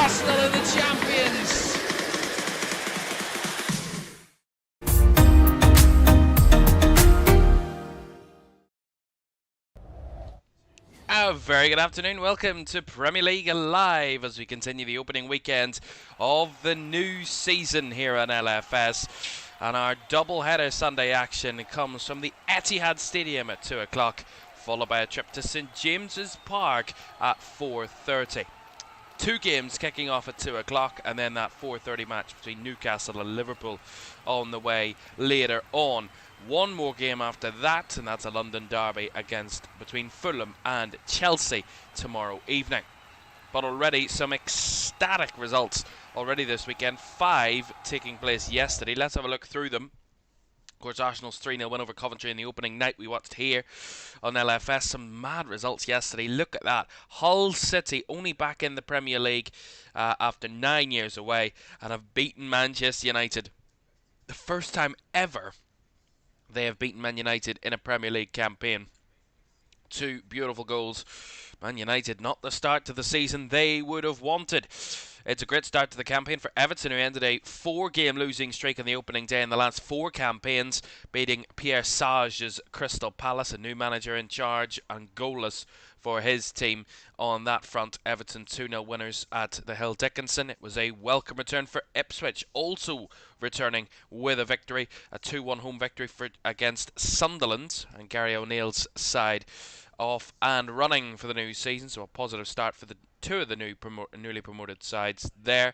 Arsenal are the champions. A very good afternoon. Welcome to Premier League Live as we continue the opening weekend of the new season here on LFS. And our double-header Sunday action comes from the Etihad Stadium at 2 o'clock, followed by a trip to St James's Park at 4:30. Two games kicking off at 2 o'clock, and then that 4:30 match between Newcastle and Liverpool on the way later on. One more game after that, and that's a London derby between Fulham and Chelsea tomorrow evening. But already some ecstatic results already this weekend. 5 taking place yesterday. Let's have a look through them. Of course, Arsenal's 3-0 win over Coventry in the opening night we watched here on LFS. Some mad results yesterday. Look at that. Hull City only back in the Premier League after 9 years away and have beaten Manchester United. The first time ever they have beaten Man United in a Premier League campaign. 2 beautiful goals. Man United, not the start to the season they would have wanted. It's a great start to the campaign for Everton, who ended a 4-game losing streak on the opening day in the last 4 campaigns, beating Pierre Sage's Crystal Palace, a new manager in charge and goalless for his team on that front. Everton 2-0 winners at the Hill Dickinson. It was a welcome return for Ipswich, also returning with a victory, a 2-1 home victory against Sunderland, and Gary O'Neill's side off and running for the new season, so a positive start for the 2 of the newly promoted sides there.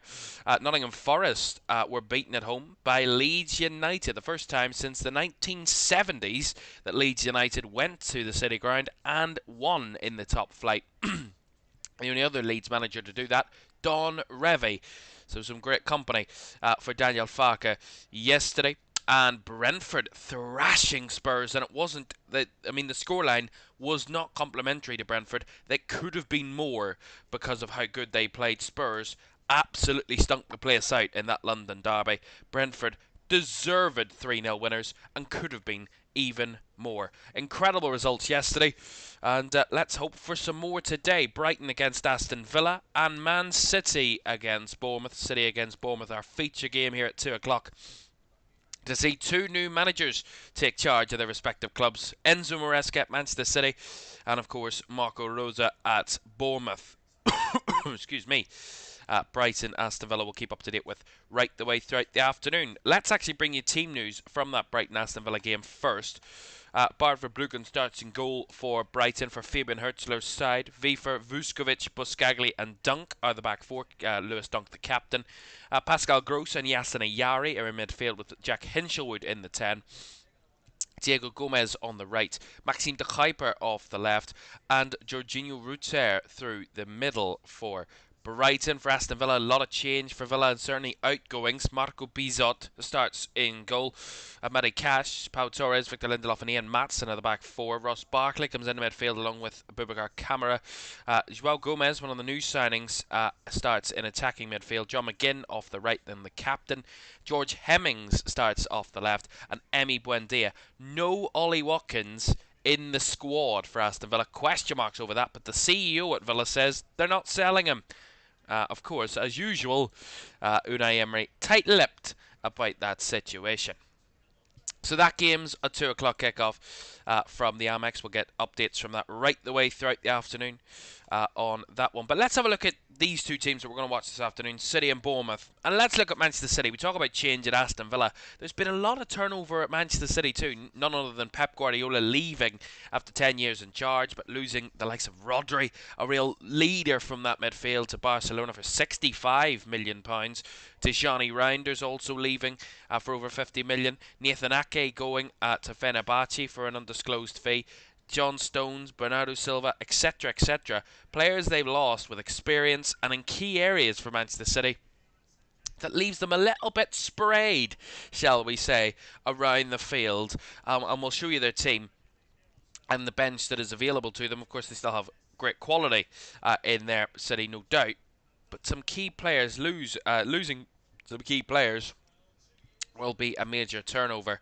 Nottingham Forest were beaten at home by Leeds United, the first time since the 1970s that Leeds United went to the City Ground and won in the top flight. The only other Leeds manager to do that, Don Revie. So some great company for Daniel Farke yesterday. And Brentford thrashing Spurs, and it wasn't that. I mean, the scoreline was not complimentary to Brentford. They could have been more because of how good they played. Spurs absolutely stunk the place out in that London derby. Brentford deserved 3-0 winners and could have been even more. Incredible results yesterday, and let's hope for some more today. Brighton against Aston Villa and Man City against Bournemouth. City against Bournemouth, our feature game here at 2 o'clock. To see 2 new managers take charge of their respective clubs. Enzo Maresca at Manchester City, and of course Marco Rosa at Bournemouth. Excuse me. Brighton, Aston Villa will keep up to date with right the way throughout the afternoon. Let's actually bring you team news from that Brighton Aston Villa game first. Bart Verbruggen starts in goal for Brighton for Fabian Hurtzler's side. Wiefer, Vuskovic, Buscagli and Dunk are the back 4. Lewis Dunk the captain. Pascal Gross and Yasin Ayari are in midfield with Jack Hinchelwood in the 10. Diego Gomez on the right, Maxime de Kuyper off the left, and Jorginho Rutter through the middle for Brighton. For Aston Villa, a lot of change for Villa and certainly outgoings. Marco Bizot starts in goal. Amadi Cash, Pau Torres, Victor Lindelof and Ian Matson are the back 4. Ross Barkley comes into midfield along with Boubacar Kamara. João Gomez, one of the new signings, starts in attacking midfield. John McGinn off the right, then the captain. George Hemmings starts off the left, and Emi Buendia. No Ollie Watkins in the squad for Aston Villa. Question marks over that, but the CEO at Villa says they're not selling him. Of course, as usual, Unai Emery tight-lipped about that situation. So that game's a 2 o'clock kickoff from the Amex. We'll get updates from that right the way throughout the afternoon on that one. But let's have a look at these 2 teams that we're going to watch this afternoon, City and Bournemouth. And let's look at Manchester City. We talk about change at Aston Villa. There's been a lot of turnover at Manchester City too. None other than Pep Guardiola leaving after 10 years in charge, but losing the likes of Rodri, a real leader from that midfield, to Barcelona for £65 million. Tijani Reinders also leaving for over $50 million. Nathan Ake going to Fenerbahce for an undisclosed fee. John Stones, Bernardo Silva, etc., etc. Players they've lost with experience and in key areas for Manchester City that leaves them a little bit sprayed, shall we say, around the field. And we'll show you their team and the bench that is available to them. Of course, they still have great quality in their City, no doubt. But some key players losing some key players will be a major turnover.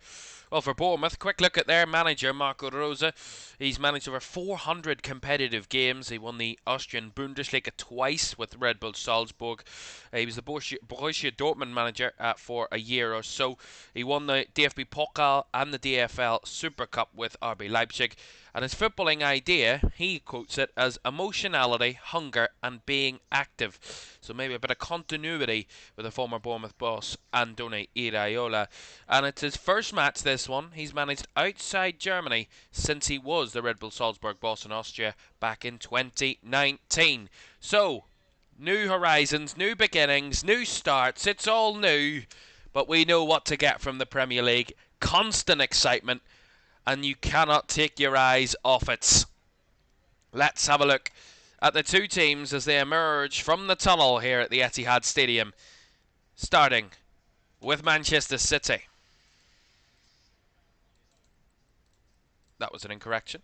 Well, for Bournemouth, quick look at their manager, Marco Rosa. He's managed over 400 competitive games. He won the Austrian Bundesliga twice with Red Bull Salzburg. He was the Borussia Dortmund manager for a year or so. He won the DFB Pokal and the DFL Super Cup with RB Leipzig. And his footballing idea, he quotes it as emotionality, hunger and being active. So maybe a bit of continuity with the former Bournemouth boss, Andoni Iraola. And it's his first match, this one. He's managed outside Germany since he was the Red Bull Salzburg boss in Austria back in 2019. So, New horizons, new beginnings, new starts. It's all new, but we know what to get from the Premier League. Constant excitement, and you cannot take your eyes off it. Let's have a look at the two teams as they emerge from the tunnel here at the Etihad Stadium, starting with Manchester City. That was an incorrection.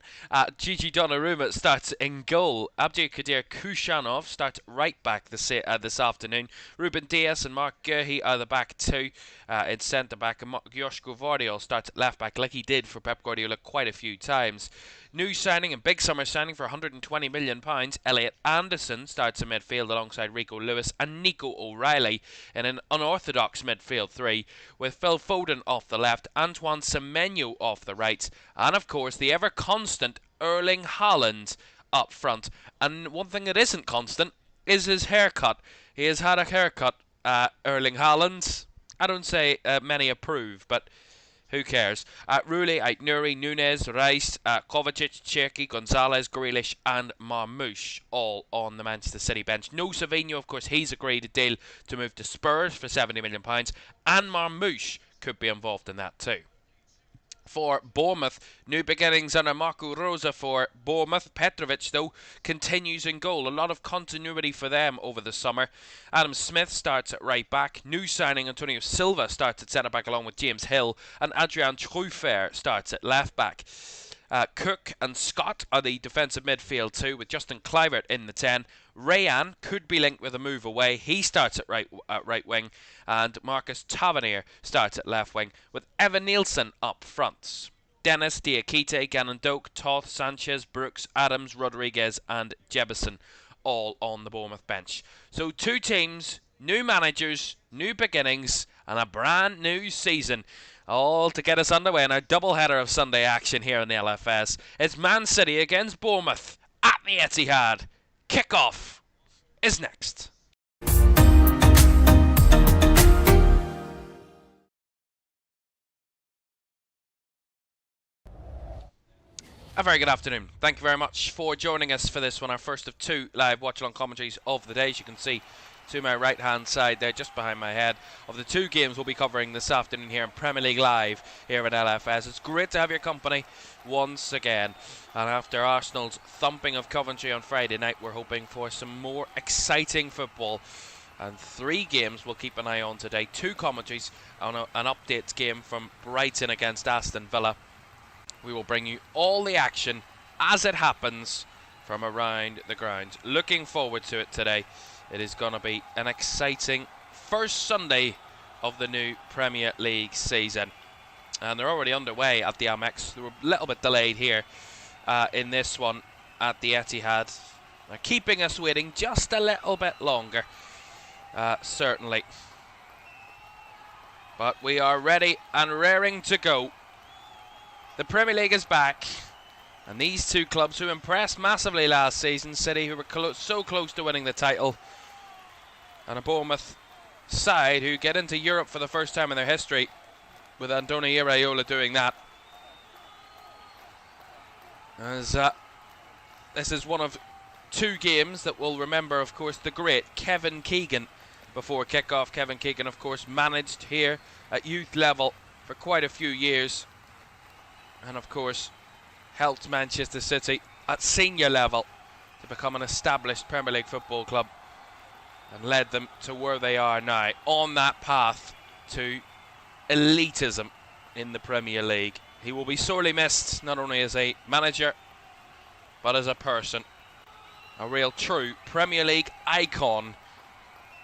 Gigi Donnarumma starts in goal. Abdulkadir Kushanov starts right back this afternoon. Ruben Dias and Mark Guehi are the back two in centre back. And Joško Gvardiol starts at left back, like he did for Pep Guardiola quite a few times. New signing and big summer signing for £120 million. Elliot Anderson starts in midfield alongside Rico Lewis and Nico O'Reilly in an unorthodox midfield three, with Phil Foden off the left, Antoine Semenyo off the right, and of course the ever constant Erling Haaland up front. And one thing that isn't constant is his haircut. He has had a haircut, Erling Haaland. I don't say many approve, but who cares? Rulli, Aït-Nouri, Nunez, Rice, Kovacic, Cherki, Gonzalez, Grealish and Marmoush all on the Manchester City bench. No Savinho, of course, he's agreed a deal to move to Spurs for £70 million, and Marmoush could be involved in that too. For Bournemouth, new beginnings under Marco Rosa for Bournemouth. Petrovic, though, continues in goal. A lot of continuity for them over the summer. Adam Smith starts at right back. New signing Antonio Silva starts at centre back along with James Hill. And Adrian Trufer starts at left back. Cook and Scott are the defensive midfield too, with Justin Kluivert in the 10. Rayan could be linked with a move away. He starts at right wing, and Marcus Tavernier starts at left wing, with Evan Nielsen up front. Dennis, Diakite, Gannon Doak, Toth, Sanchez, Brooks, Adams, Rodriguez and Jebison all on the Bournemouth bench. So two teams, new managers, new beginnings and a brand new season, all to get us underway in our double-header of Sunday action here in the LFS. It's Man City against Bournemouth at the Etihad. Kickoff is next. A very good afternoon. Thank you very much for joining us for this one, our first of two live watch-along commentaries of the day. As you can see to my right-hand side there, just behind my head, of the two games we'll be covering this afternoon here in Premier League Live here at LFS. It's great to have your company once again. And after Arsenal's thumping of Coventry on Friday night, we're hoping for some more exciting football. And three games we'll keep an eye on today. Two commentaries on an updates game from Brighton against Aston Villa. We will bring you all the action as it happens from around the ground. Looking forward to it today. It is going to be an exciting first Sunday of the new Premier League season. And they're already underway at the Amex. They were a little bit delayed here in this one at the Etihad. They're keeping us waiting just a little bit longer, certainly. But we are ready and raring to go. The Premier League is back. And these two clubs who impressed massively last season, City, who were so close to winning the title, and a Bournemouth side who get into Europe for the first time in their history, with Andoni Iraola doing that. As this is one of two games that we'll remember, of course, the great Kevin Keegan before kick-off. Kevin Keegan, of course, managed here at youth level for quite a few years, and of course helped Manchester City at senior level to become an established Premier League football club, and led them to where they are now, on that path to elitism in the Premier League. He will be sorely missed, not only as a manager, but as a person. A real true Premier League icon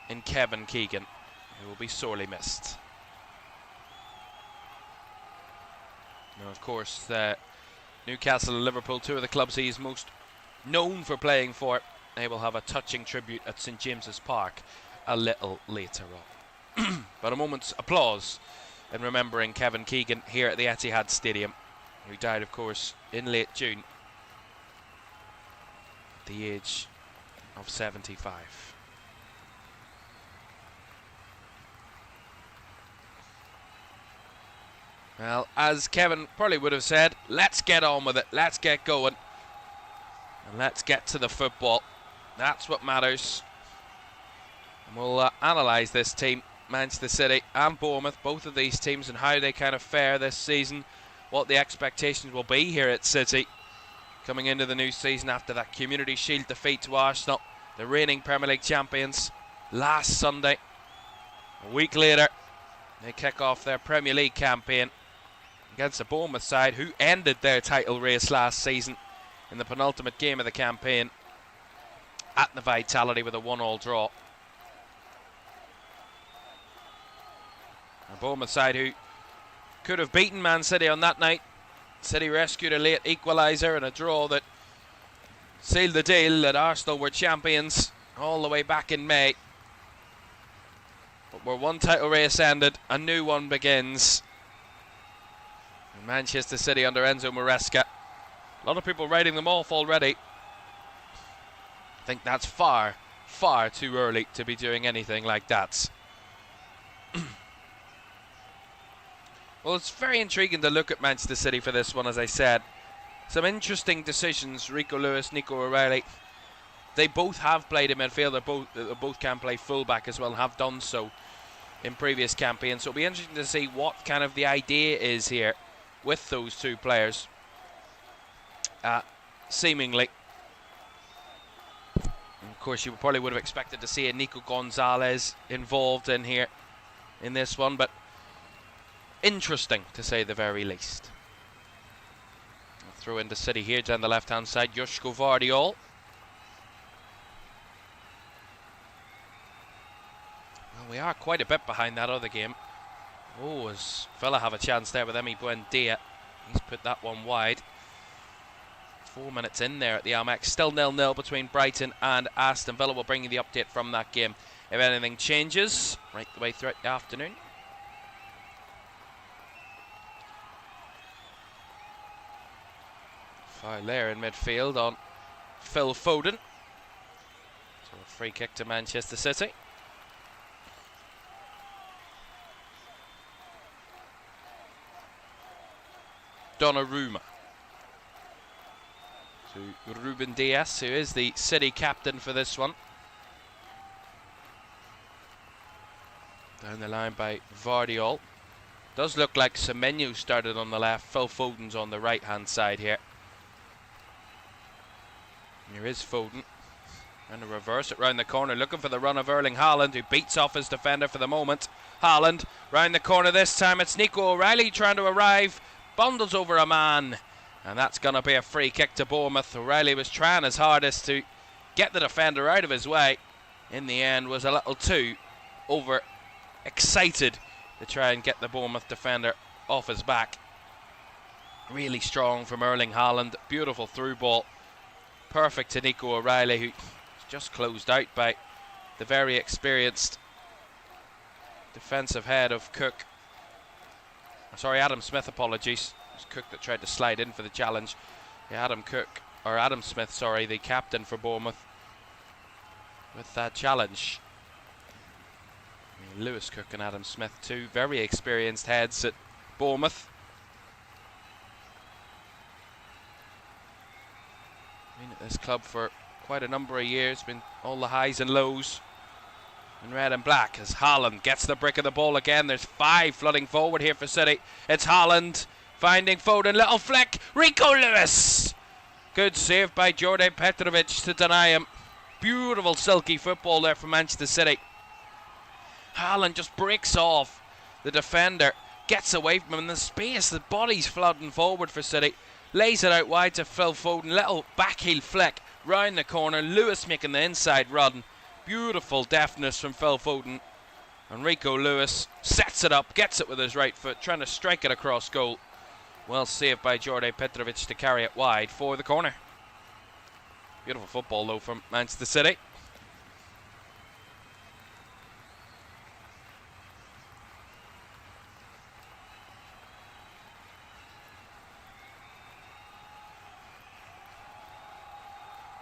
in Kevin Keegan, who will be sorely missed. Now, of course, Newcastle and Liverpool, two of the clubs he is most known for playing for, they will have a touching tribute at St James's Park a little later on. But a moment's applause in remembering Kevin Keegan here at the Etihad Stadium, who died, of course, in late June at the age of 75. Well, as Kevin probably would have said, let's get on with it, let's get going, and let's get to the football. That's what matters. And we'll analyse this team, Manchester City and Bournemouth, both of these teams, and how they kind of fare this season, what the expectations will be here at City coming into the new season after that Community Shield defeat to Arsenal, the reigning Premier League champions, last Sunday. A week later, they kick off their Premier League campaign against the Bournemouth side, who ended their title race last season in the penultimate game of the campaign at the Vitality with a 1-1 draw. A Bournemouth side who could have beaten Man City on that night. City rescued a late equaliser and a draw that sealed the deal that Arsenal were champions all the way back in May. But where one title race ended, a new one begins. And Manchester City under Enzo Maresca. A lot of people writing them off already. I think that's far, far too early to be doing anything like that. Well, it's very intriguing to look at Manchester City for this one, as I said. Some interesting decisions. Rico Lewis, Nico O'Reilly. They both have played in midfield. They both can play fullback as well, and have done so in previous campaigns. So it'll be interesting to see what kind of the idea is here with those two players. Seemingly. And of course, you probably would have expected to see a Nico Gonzalez involved in here in this one, but interesting to say the very least. I'll throw into City here down the left hand side. Joško Vardiol. Well, we are quite a bit behind that other game. Oh, as Villa have a chance there with Emi Buendia. He's put that one wide. 4 minutes in there at the Amex. Still 0-0 between Brighton and Aston Villa. We'll bring you the update from that game if anything changes right the way throughout the afternoon. Foul there in midfield on Phil Foden. So a free kick to Manchester City. Donnarumma to Ruben Dias, who is the City captain for this one. Down the line by Vardiol. Does look like Semenyo started on the left. Phil Foden's on the right hand side here. Here is Foden. And to reverse it round the corner, looking for the run of Erling Haaland, who beats off his defender for the moment. Haaland round the corner this time. It's Nico O'Reilly trying to arrive. Bundles over a man. And that's going to be a free kick to Bournemouth. O'Reilly was trying his hardest to get the defender out of his way. In the end, was a little too over excited to try and get the Bournemouth defender off his back. Really strong from Erling Haaland. Beautiful through ball. Perfect to Nico O'Reilly, who's just closed out by the very experienced defensive head of Cook. Sorry, Adam Smith, apologies. It was Cook that tried to slide in for the challenge. Yeah, Adam Smith, sorry, the captain for Bournemouth with that challenge. I mean, Lewis Cook and Adam Smith, two very experienced heads at Bournemouth. Been at this club for quite a number of years, been all the highs and lows in red and black, as Haaland gets the brick of the ball again. There's 5 flooding forward here for City. It's Haaland finding Foden, little flick, Rico Lewis. Good save by Jordan Petrovic to deny him. Beautiful silky football there from Manchester City. Haaland just breaks off the defender, gets away from him in the space. The body's flooding forward for City. Lays it out wide to Phil Foden. Little backheel flick round the corner. Lewis making the inside run. Beautiful deftness from Phil Foden. And Rico Lewis sets it up, gets it with his right foot, trying to strike it across goal. Well saved by Jordan Petrovic to carry it wide for the corner. Beautiful football though from Manchester City.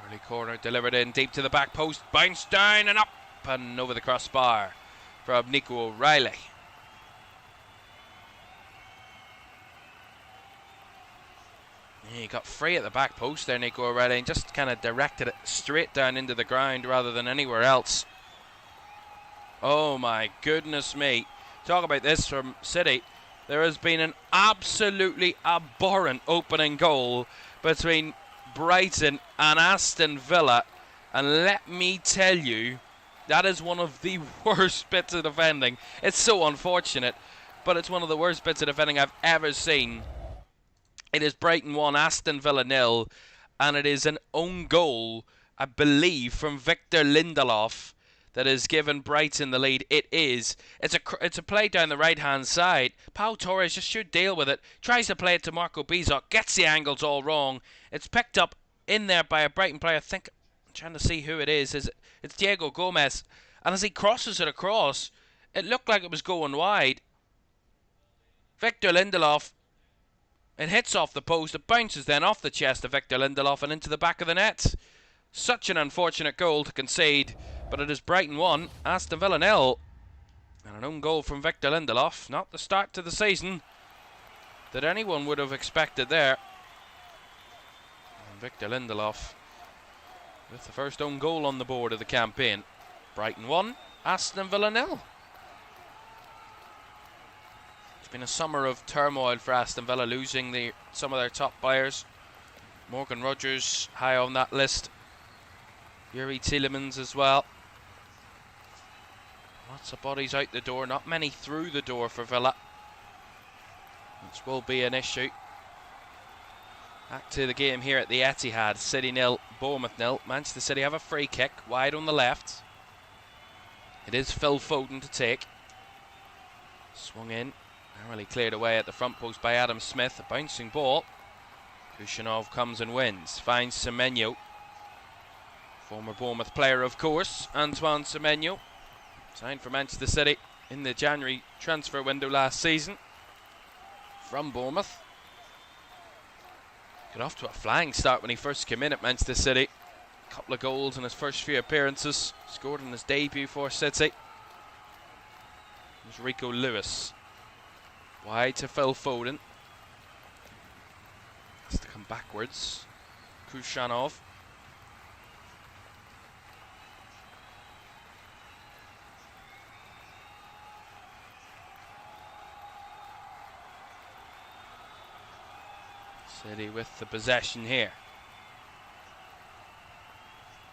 Early corner delivered in deep to the back post, bounced down and up and over the crossbar from Nico O'Reilly. He got free at the back post there, Nico O'Reilly, and just kind of directed it straight down into the ground rather than anywhere else. Oh my goodness me. Talk about this from City. There has been an absolutely abhorrent opening goal between Brighton and Aston Villa. And let me tell you, that is one of the worst bits of defending. It's so unfortunate, but it's one of the worst bits of defending I've ever seen. It is Brighton 1, Aston Villa 0, and it is an own goal, I believe, from Victor Lindelof that has given Brighton the lead. It's a play down the right-hand side. Pau Torres just should deal with it. Tries to play it to Marco Bizot. Gets the angles all wrong. It's picked up in there by a Brighton player. I'm trying to see who it is. It's Diego Gomez. And as he crosses it across, it looked like it was going wide. Victor Lindelof. It hits off the post. It bounces then off the chest of Victor Lindelof and into the back of the net. Such an unfortunate goal to concede. But it is Brighton 1, Aston Villa 0. And an own goal from Victor Lindelof. Not the start to the season that anyone would have expected there. And Victor Lindelof with the first own goal on the board of the campaign. Brighton 1, Aston Villa 0. It's been a summer of turmoil for Aston Villa, losing some of their top players. Morgan Rogers high on that list. Yuri Tielemans as well. Lots of bodies out the door, not many through the door for Villa. This will be an issue. Back to the game here at the Etihad. City 0, Bournemouth 0. Manchester City have a free kick wide on the left. It is Phil Foden to take. Swung in, narrowly cleared away at the front post by Adam Smith. A bouncing ball. Caoimhan comes and wins. Finds Semenyo. Former Bournemouth player, of course, Antoine Semenyo. Signed for Manchester City in the January transfer window last season from Bournemouth. Got off to a flying start when he first came in at Manchester City. A couple of goals in his first few appearances. Scored in his debut for City. There's Rico Lewis. Wide to Phil Foden. Has to come backwards. Caoimhan. City with the possession here.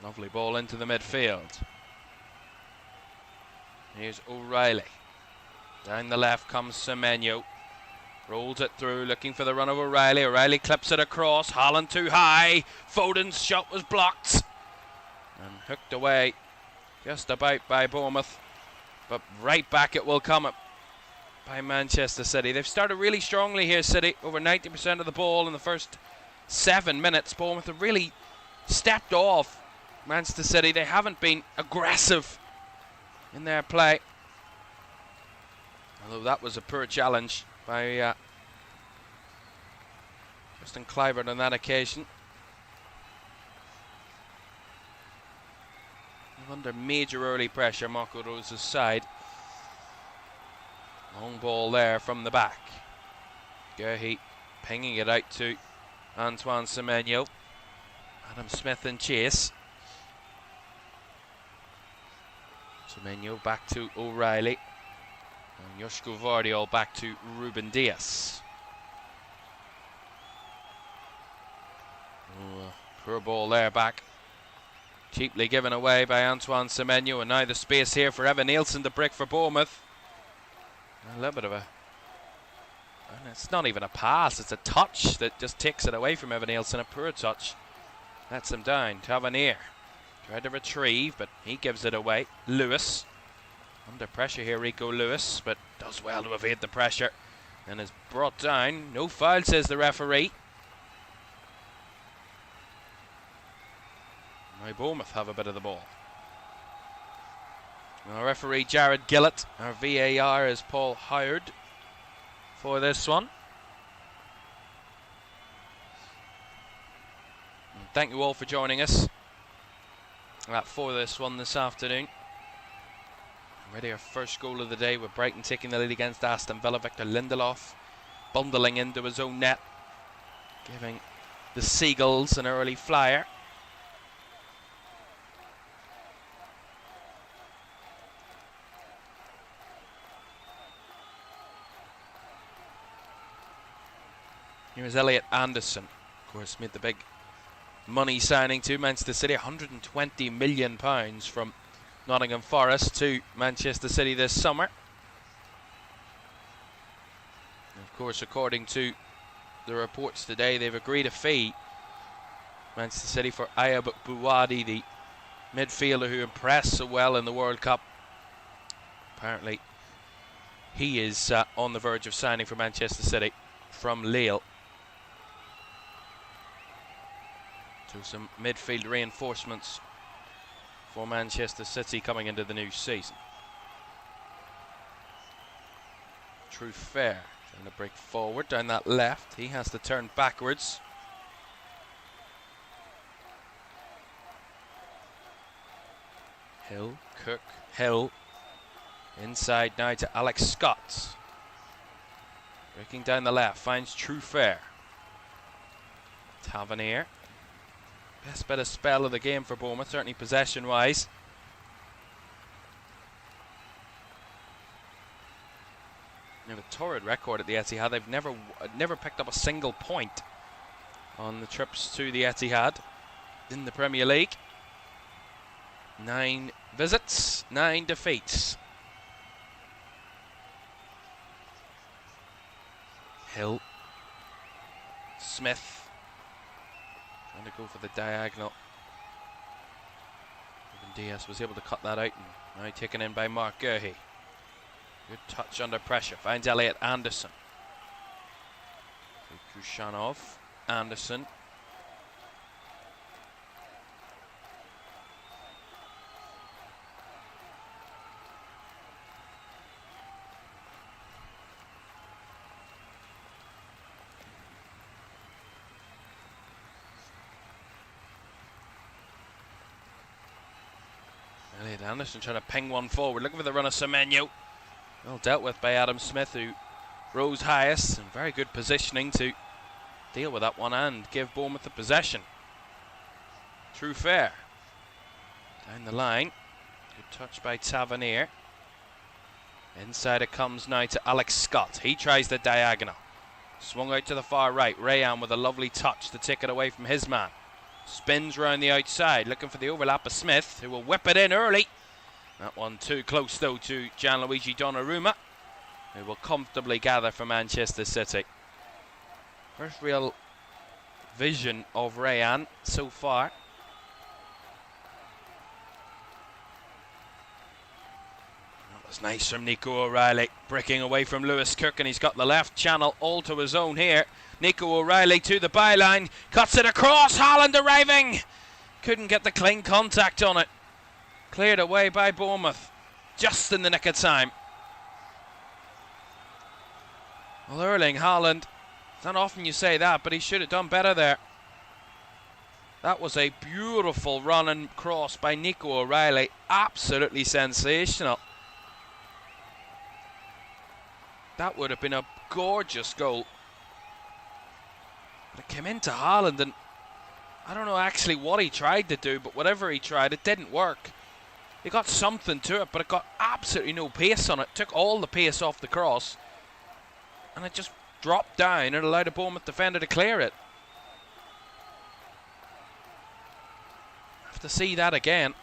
Lovely ball into the midfield. Here's O'Reilly. Down the left comes Semenyo. Rolls it through, looking for the run of O'Reilly. O'Reilly clips it across. Haaland too high. Foden's shot was blocked. And hooked away just about by Bournemouth. But right back it will come by Manchester City. They've started really strongly here, City. Over 90% of the ball in the first 7 minutes. Bournemouth have really stepped off Manchester City. They haven't been aggressive in their play. Although that was a poor challenge by Justin Kluivert on that occasion. Under major early pressure, Marco Rose's side. Long ball there from the back. Guehi pinging it out to Antoine Semenyo. Adam Smith in chase. Semenyo back to O'Reilly. And Joško Vardiol back to Ruben Dias. Poor ball there back. Cheaply given away by Antoine Semenyo. And now the space here for Evan Nielsen to break for Bournemouth. A little bit of and it's not even a pass, it's a touch that just takes it away from Evan Nielsen. A poor touch. Lets him down. Tavernier tried to retrieve, but he gives it away. Lewis. Under pressure here, Rico Lewis, but does well to evade the pressure. And is brought down. No foul, says the referee. Now Bournemouth have a bit of the ball. Our referee Jared Gillett. Our VAR is Paul Howard for this one. And thank you all for joining us for this one this afternoon. Already our first goal of the day with Brighton taking the lead against Aston Villa. Victor Lindelof bundling into his own net, giving the Seagulls an early flyer. Here's Elliot Anderson. Of course, made the big money signing to Manchester City, £120 million from Nottingham Forest to Manchester City this summer. And of course, according to the reports today, they've agreed a fee, Manchester City, for Ayub Buwadi, the midfielder who impressed so well in the World Cup. Apparently, he is on the verge of signing for Manchester City from Lille. So some midfield reinforcements for Manchester City coming into the new season. Fair trying to break forward down that left. He has to turn backwards. Hill, Cook, Hill. Inside now to Alex Scott. Breaking down the left, finds Fair. Tavernier. Best bit of spell of the game for Bournemouth, certainly possession-wise. They have a torrid record at the Etihad. They've never picked up a single point on the trips to the Etihad in the Premier League. 9 visits, 9 defeats. Hill. Smith. Trying to go for the diagonal. Ruben Diaz was able to cut that out, and now taken in by Mark Gurhey. Good touch under pressure. Finds Elliot Anderson. Kushanov. Anderson. Elliot Anderson trying to ping one forward, looking for the run of Semenyo. Well dealt with by Adam Smith, who rose highest, and very good positioning to deal with that one and give Bournemouth the possession. Fair down the line. Good touch by Tavernier. Inside it comes now to Alex Scott. He tries the diagonal. Swung out to the far right. Rayan with a lovely touch to take it away from his man. Spins round the outside, looking for the overlap of Smith, who will whip it in early. That one too close, though, to Gianluigi Donnarumma, who will comfortably gather for Manchester City. First real vision of Rayan so far. That was nice from Nico O'Reilly, breaking away from Lewis Cook, and he's got the left channel all to his own here. Nico O'Reilly to the byline, cuts it across, Haaland arriving. Couldn't get the clean contact on it. Cleared away by Bournemouth, just in the nick of time. Well, Erling Haaland, it's not often you say that, but he should have done better there. That was a beautiful run and cross by Nico O'Reilly, absolutely sensational. That would have been a gorgeous goal. But it came into Haaland, and I don't know actually what he tried to do, but whatever he tried, it didn't work. He got something to it, but it got absolutely no pace on it. Took all the pace off the cross, and it just dropped down and allowed a Bournemouth defender to clear it. Have to see that again.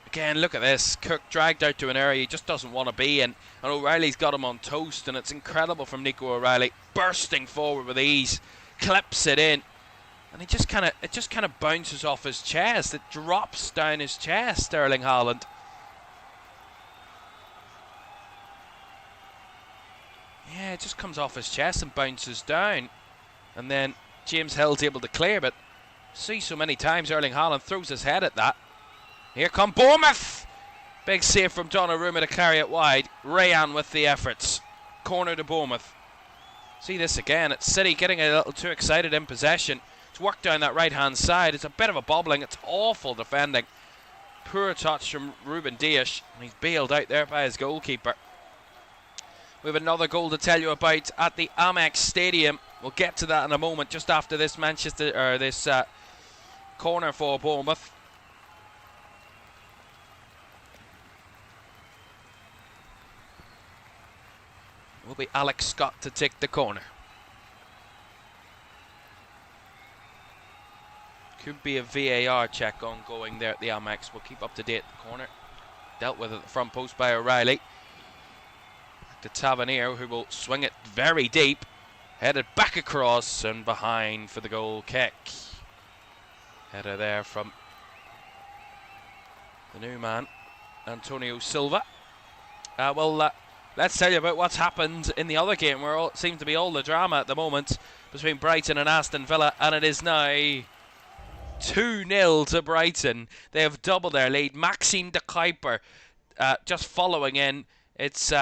Again, look at this. Cook dragged out to an area he just doesn't want to be in, and O'Reilly's got him on toast, and it's incredible from Nico O'Reilly, bursting forward with ease, clips it in, and it just kind of bounces off his chest. It drops down his chest, Erling Haaland. Yeah, it just comes off his chest and bounces down, and then James Hill's able to clear, but see so many times Erling Haaland throws his head at that. Here come Bournemouth. Big save from Donnarumma to carry it wide. Rayan with the efforts. Corner to Bournemouth. See this again. It's City getting a little too excited in possession. It's worked down that right-hand side. It's a bit of a bobbling. It's awful defending. Poor touch from Ruben Dias. And he's bailed out there by his goalkeeper. We have another goal to tell you about at the Amex Stadium. We'll get to that in a moment, just after this corner for Bournemouth. Will be Alex Scott to take the corner. Could be a VAR check ongoing there at the Amex. We'll keep up to date. The corner dealt with at the front post by O'Reilly. Back to Tavernier, who will swing it very deep. Headed back across and behind for the goal kick. Header there from the new man, Antonio Silva. Let's tell you about what's happened in the other game, where it seems to be all the drama at the moment between Brighton and Aston Villa, and it is now 2-0 to Brighton. They have doubled their lead. Maxime de Kuiper just following in. It's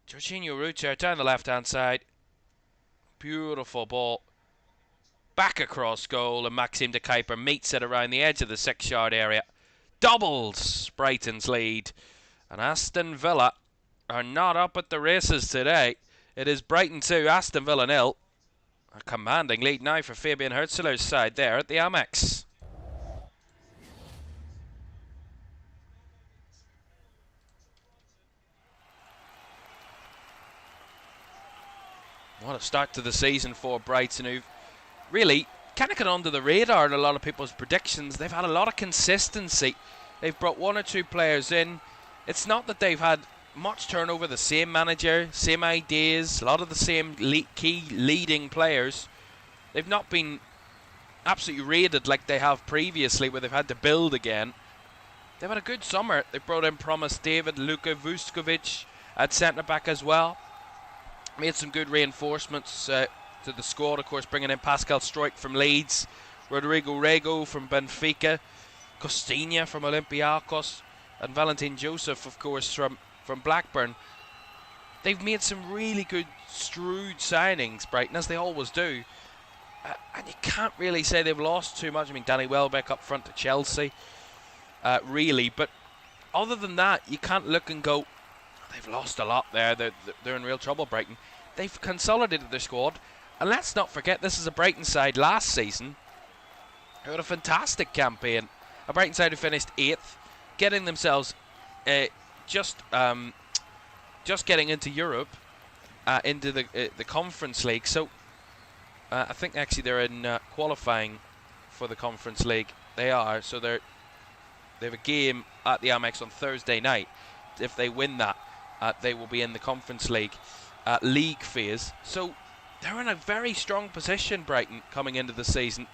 Jorginho Rutter down the left-hand side. Beautiful ball. Back across goal, and Maxime de Kuiper meets it around the edge of the 6-yard area. Doubles Brighton's lead. And Aston Villa are not up at the races today. It is Brighton 2, Aston Villa 0. A commanding lead now for Fabian Hürzeler's side there at the Amex. What a start to the season for Brighton, who've really kind of got under the radar in a lot of people's predictions. They've had a lot of consistency. They've brought one or two players in. It's not that they've had much turnover, the same manager, same ideas, a lot of the same key leading players. They've not been absolutely raided like they have previously, where they've had to build again. They've had a good summer. They've brought in Promise David, Luka Vuskovic at centre-back as well. Made some good reinforcements to the squad, of course, bringing in Pascal Struijk from Leeds, Rodrigo Rego from Benfica, Costinha from Olympiacos, and Valentin Joseph, of course, from Blackburn. They've made some really good, shrewd signings, Brighton, as they always do. And you can't really say they've lost too much. I mean, Danny Welbeck up front to Chelsea, really. But other than that, you can't look and go, they've lost a lot there. They're in real trouble, Brighton. They've consolidated their squad. And let's not forget, this is a Brighton side last season who had a fantastic campaign. A Brighton side who finished 8th, getting themselves just getting into Europe, into the Conference League. So I think actually they're in qualifying for the Conference League. They are. So they have a game at the Amex on Thursday night. If they win that, they will be in the Conference League league phase. So they're in a very strong position, Brighton, coming into the season.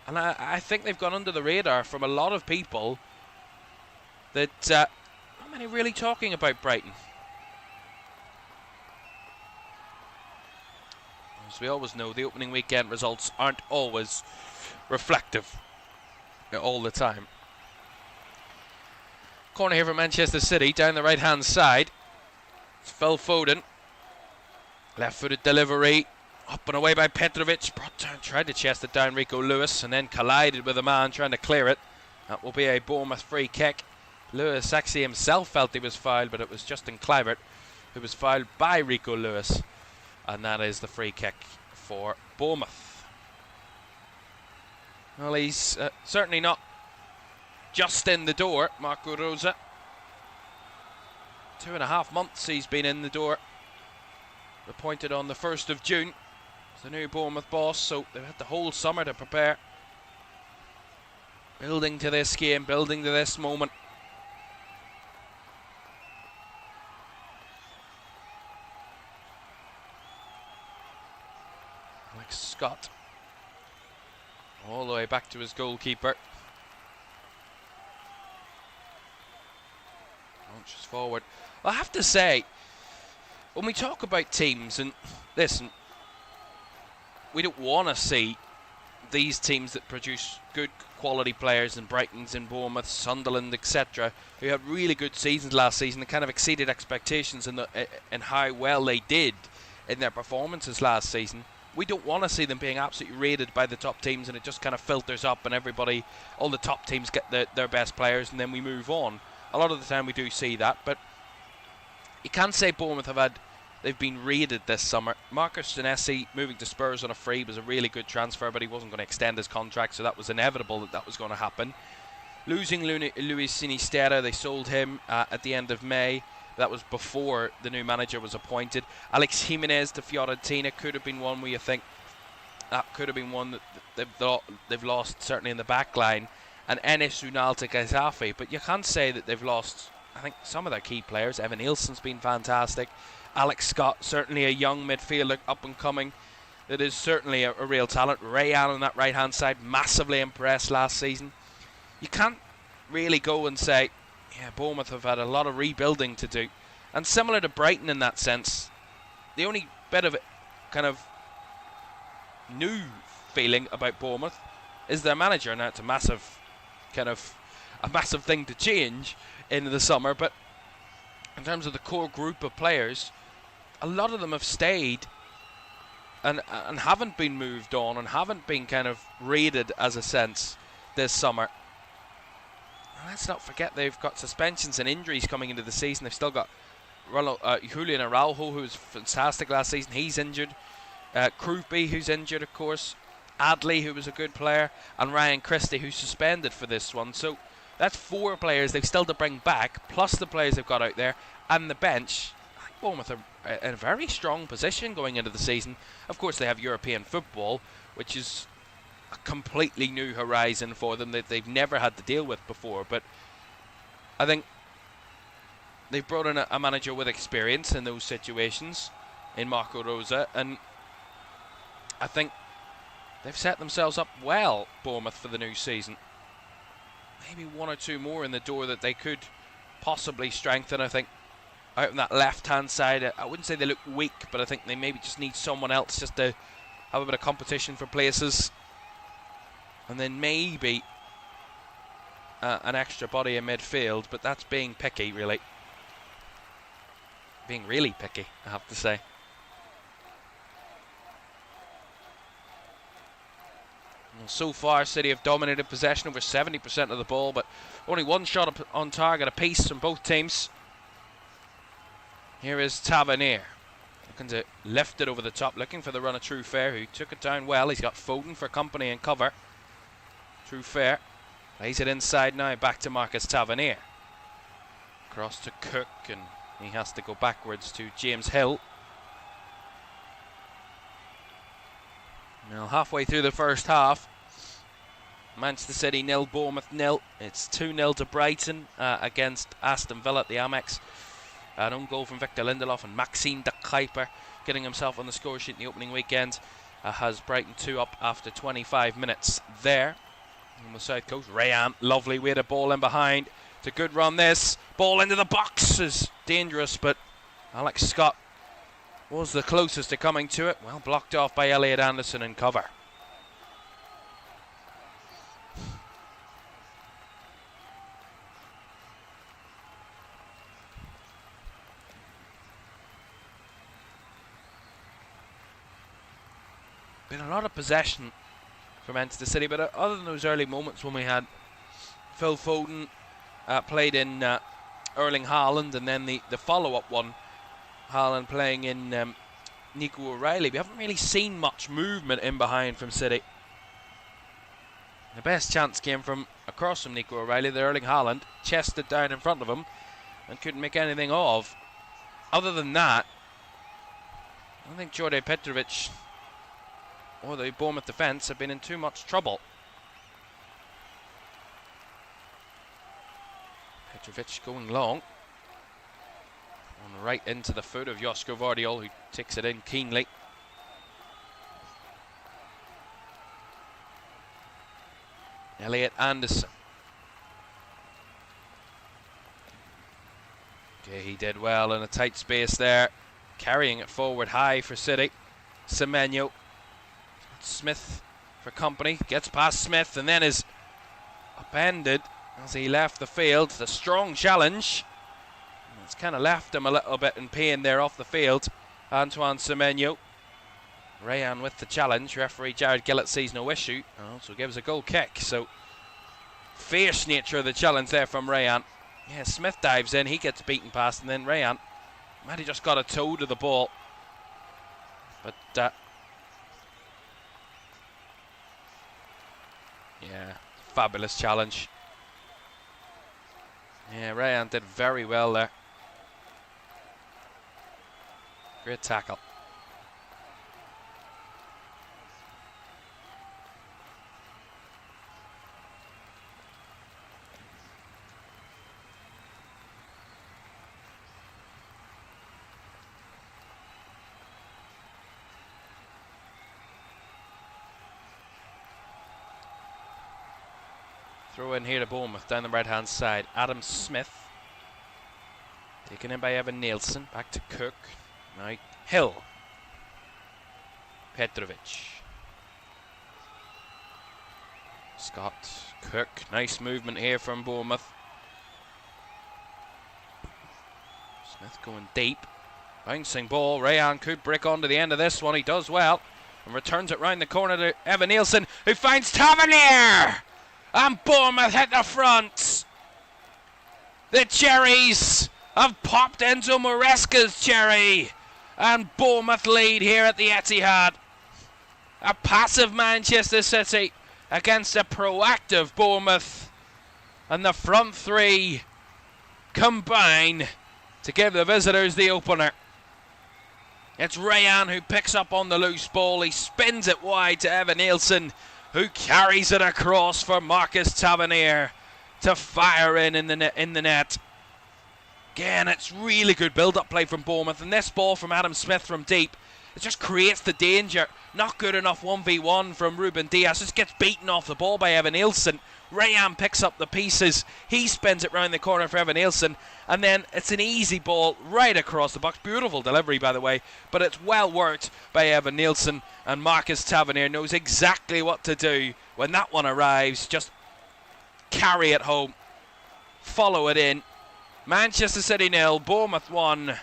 And I think they've gone under the radar from a lot of people that not many really talking about Brighton. As we always know, the opening weekend results aren't always reflective all the time. Corner here for Manchester City, down the right-hand side. It's Phil Foden. Left-footed delivery. Up and away by Petrovic. Brought down, tried to chest it down Rico Lewis, and then collided with a man trying to clear it. That will be a Bournemouth free kick. Lewis actually himself felt he was fouled, but it was Justin Kluivert who was fouled by Rico Lewis. And that is the free kick for Bournemouth. Well, he's certainly not just in the door, Marco Rosa. 2.5 months he's been in the door. Appointed on the 1st of June. The new Bournemouth boss, so they've had the whole summer to prepare. Building to this game, building to this moment. Alex Scott. All the way back to his goalkeeper. Launches forward. I have to say, when we talk about teams, and listen, we don't want to see these teams that produce good quality players in Brighton's, in Bournemouth, Sunderland, etc., who had really good seasons last season and kind of exceeded expectations in how well they did in their performances last season. We don't want to see them being absolutely raided by the top teams and it just kind of filters up and everybody, all the top teams get their best players and then we move on. A lot of the time we do see that, but you can't say Bournemouth they've been raided this summer. Marcus Senesi moving to Spurs on a free was a really good transfer, but he wasn't going to extend his contract, so that was inevitable that was going to happen. Losing Luis Sinisterra, they sold him at the end of May. That was before the new manager was appointed. Alex Jimenez to Fiorentina could have been one where you think that could have been one that they've lost, certainly in the back line, and Enes Ünal to Gazafi. But you can't say that they've lost, I think, some of their key players. Evan Nielsen's been fantastic. Alex Scott, certainly a young midfielder, up and coming, that is certainly a real talent. Rayan on that right-hand side, massively impressed last season. You can't really go and say, yeah, Bournemouth have had a lot of rebuilding to do. And similar to Brighton in that sense, the only bit of it kind of new feeling about Bournemouth is their manager. Now, it's a massive thing to change in the summer, but in terms of the core group of players, a lot of them have stayed and haven't been moved on and haven't been kind of raided, as a sense, this summer. And let's not forget they've got suspensions and injuries coming into the season. They've still got Julian Araujo, who was fantastic last season. He's injured. Krupy, who's injured, of course. Adley, who was a good player. And Ryan Christie, who's suspended for this one. So that's 4 players they've still to bring back, plus the players they've got out there and the bench. I think Bournemouth are in a very strong position going into the season. Of course, they have European football, which is a completely new horizon for them that they've never had to deal with before. But I think they've brought in a manager with experience in those situations, in Marco Rosa, and I think they've set themselves up well, Bournemouth, for the new season. Maybe 1 or 2 more in the door that they could possibly strengthen. I think out on that left-hand side, I wouldn't say they look weak, but I think they maybe just need someone else just to have a bit of competition for places. And then maybe an extra body in midfield, but that's being picky, really. Being really picky, I have to say. Well, so far, City have dominated possession, over 70% of the ball, but only 1 shot on target apiece from both teams. Here is Tavernier, looking to lift it over the top, looking for the run of True Fair, who took it down well. He's got Foden for company and cover. True Fair plays it inside now, back to Marcus Tavernier. Cross to Cook, and he has to go backwards to James Hill. Now, halfway through the first half, Manchester City 0, Bournemouth 0. It's 2-0 to Brighton against Aston Villa at the Amex. An own goal from Victor Lindelof, and Maxime de Kuyper getting himself on the score sheet in the opening weekend has Brighton 2 up after 25 minutes there. On the south coast, Rayan, lovely weighted ball in behind. It's a good run, this. Ball into the box is dangerous, but Alex Scott was the closest to coming to it. Well, blocked off by Elliot Anderson in cover. Been a lot of possession for Manchester City, but other than those early moments when we had Phil Foden played in Erling Haaland, and then the follow-up one, Haaland playing in Nico O'Reilly, we haven't really seen much movement in behind from City. The best chance came from across from Nico O'Reilly, the Erling Haaland chested down in front of him and couldn't make anything of. Other than that, I don't think Jorde Petrovic or the Bournemouth defence have been in too much trouble. Petrovic going long. On right into the foot of Josko Vardiol, who takes it in keenly. Elliot Anderson. Okay, he did well in a tight space there. Carrying it forward high for City. Semenyo. Smith for company, gets past Smith and then is upended as he left the field. It's a strong challenge. It's kind of left him a little bit in pain there off the field. Antoine Semenyo. Rayan with the challenge. Referee Jared Gillett sees no issue. Also gives a goal kick. So fierce nature of the challenge there from Rayan. Yeah, Smith dives in, he gets beaten past, and then Rayan might have just got a toe to the ball. But yeah, fabulous challenge. Yeah, Rayan did very well there. Great tackle. Throw in here to Bournemouth down the right-hand side. Adam Smith. Taken in by Evan Nielsen. Back to Cook. Now Hill. Petrovic. Scott. Cook. Nice movement here from Bournemouth. Smith going deep. Bouncing ball. Rayan could break onto the end of this one. He does well. And returns it round the corner to Evan Nielsen, who finds Tavernier! And Bournemouth hit the front. The cherries have popped Enzo Maresca's cherry. And Bournemouth lead here at the Etihad. A passive Manchester City against a proactive Bournemouth. And the front three combine to give the visitors the opener. It's Rayan who picks up on the loose ball. He spins it wide to Evan Nielsen, who carries it across for Marcus Tavernier to fire in the net. Again, it's really good build-up play from Bournemouth, and this ball from Adam Smith from deep, it just creates the danger. Not good enough 1v1 from Ruben Diaz. Just gets beaten off the ball by Evan Nielsen. Rayan picks up the pieces. He spins it round the corner for Evan Nielsen. And then it's an easy ball right across the box. Beautiful delivery, by the way. But it's well worked by Evan Nielsen. And Marcus Tavernier knows exactly what to do when that one arrives. Just carry it home. Follow it in. Manchester City 0, Bournemouth 1.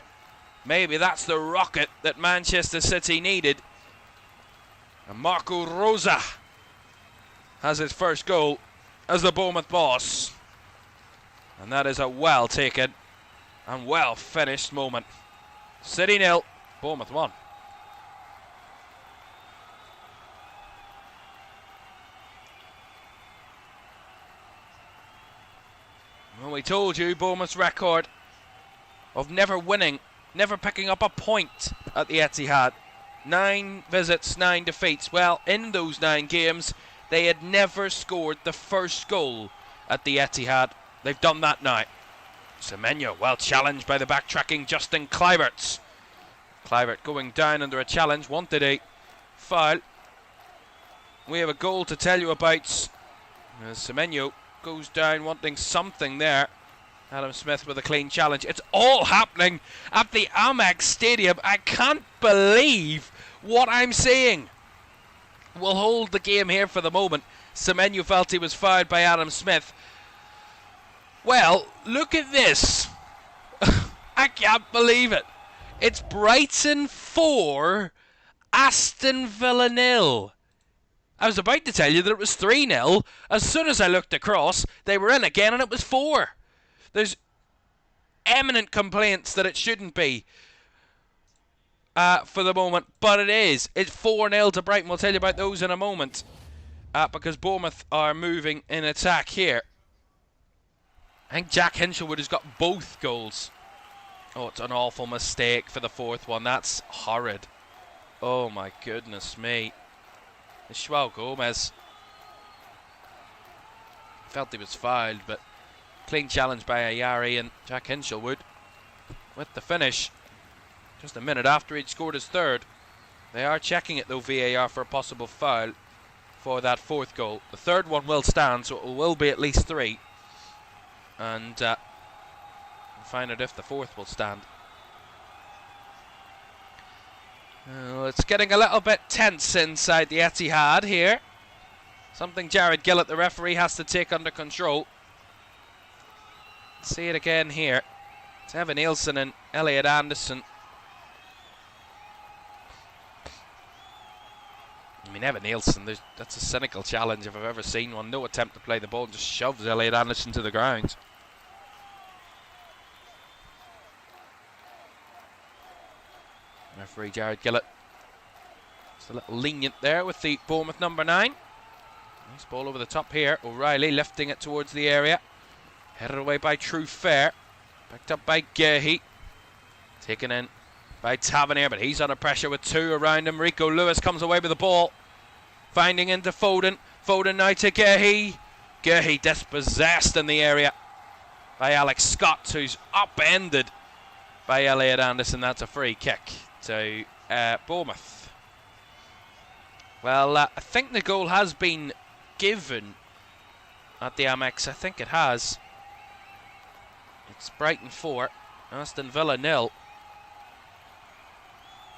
Maybe that's the rocket that Manchester City needed. And Marco Rosa has his first goal as the Bournemouth boss. And that is a well taken and well finished moment. City 0, Bournemouth 1. Well, we told you Bournemouth's record of never winning, never picking up a point at the Etihad. 9 visits, 9 defeats. Well, in those 9 games, they had never scored the first goal at the Etihad. They've done that now. Semenyo, well challenged by the backtracking Justin Kluivert. Kluivert going down under a challenge, wanted a foul. We have a goal to tell you about. Semenyo goes down wanting something there. Adam Smith with a clean challenge. It's all happening at the Etihad Stadium. I can't believe what I'm seeing. We'll hold the game here for the moment. Semenyo felt he was fouled by Adam Smith. Well, look at this. I can't believe it. It's Brighton 4, Aston Villa 0. I was about to tell you that it was 3-0. As soon as I looked across, they were in again and it was 4. There's eminent complaints that it shouldn't be for the moment, but it is. It's 4-0 to Brighton. We'll tell you about those in a moment because Bournemouth are moving in attack here. I think Jack Hinchelwood has got both goals. Oh, it's an awful mistake for the fourth one. That's horrid. Oh my goodness me. It's João Gomez. Felt he was fouled, but clean challenge by Ayari, and Jack Hinchelwood with the finish just a minute after he'd scored his third. They are checking it though, VAR, for a possible foul for that fourth goal. The third one will stand, so it will be at least 3. And we'll find out if the fourth will stand. It's getting a little bit tense inside the Etihad here. Something Jared Gillett, the referee, has to take under control. See it again here. It's Evan Nielsen and Elliot Anderson. I mean, Evan Nielsen, that's a cynical challenge if I've ever seen one. No attempt to play the ball, just shoves Elliot Anderson to the ground. Referee Jared Gillett. Just a little lenient there with the Bournemouth number 9. Nice ball over the top here. O'Reilly lifting it towards the area. Headed away by True Fair. Picked up by Gehi. Taken in by Tavernier, but he's under pressure with 2 around him. Rico Lewis comes away with the ball. Finding into Foden. Foden now to Gehi. Gehi dispossessed in the area by Alex Scott, who's upended by Elliot Anderson. That's a free kick to Bournemouth. Well, I think the goal has been given. at the Amex? I think it has. It's Brighton 4, Aston Villa 0.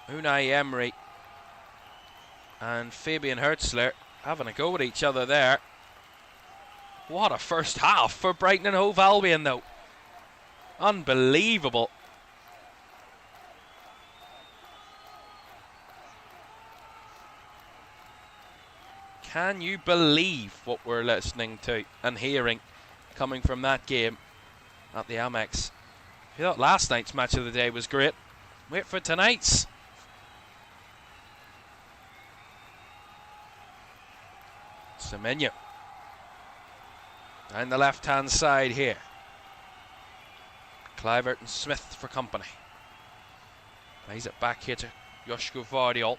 Unai Emery and Fabian Hertzler having a go at each other there. What a first half for Brighton and Hove Albion, though. Unbelievable. Can you believe what we're listening to and hearing coming from that game at the Amex? If you thought last night's match of the day was great, wait for tonight's. Semenyo down the left-hand side here. Clivert and Smith for company. Plays it back here to Joshko Vardiol.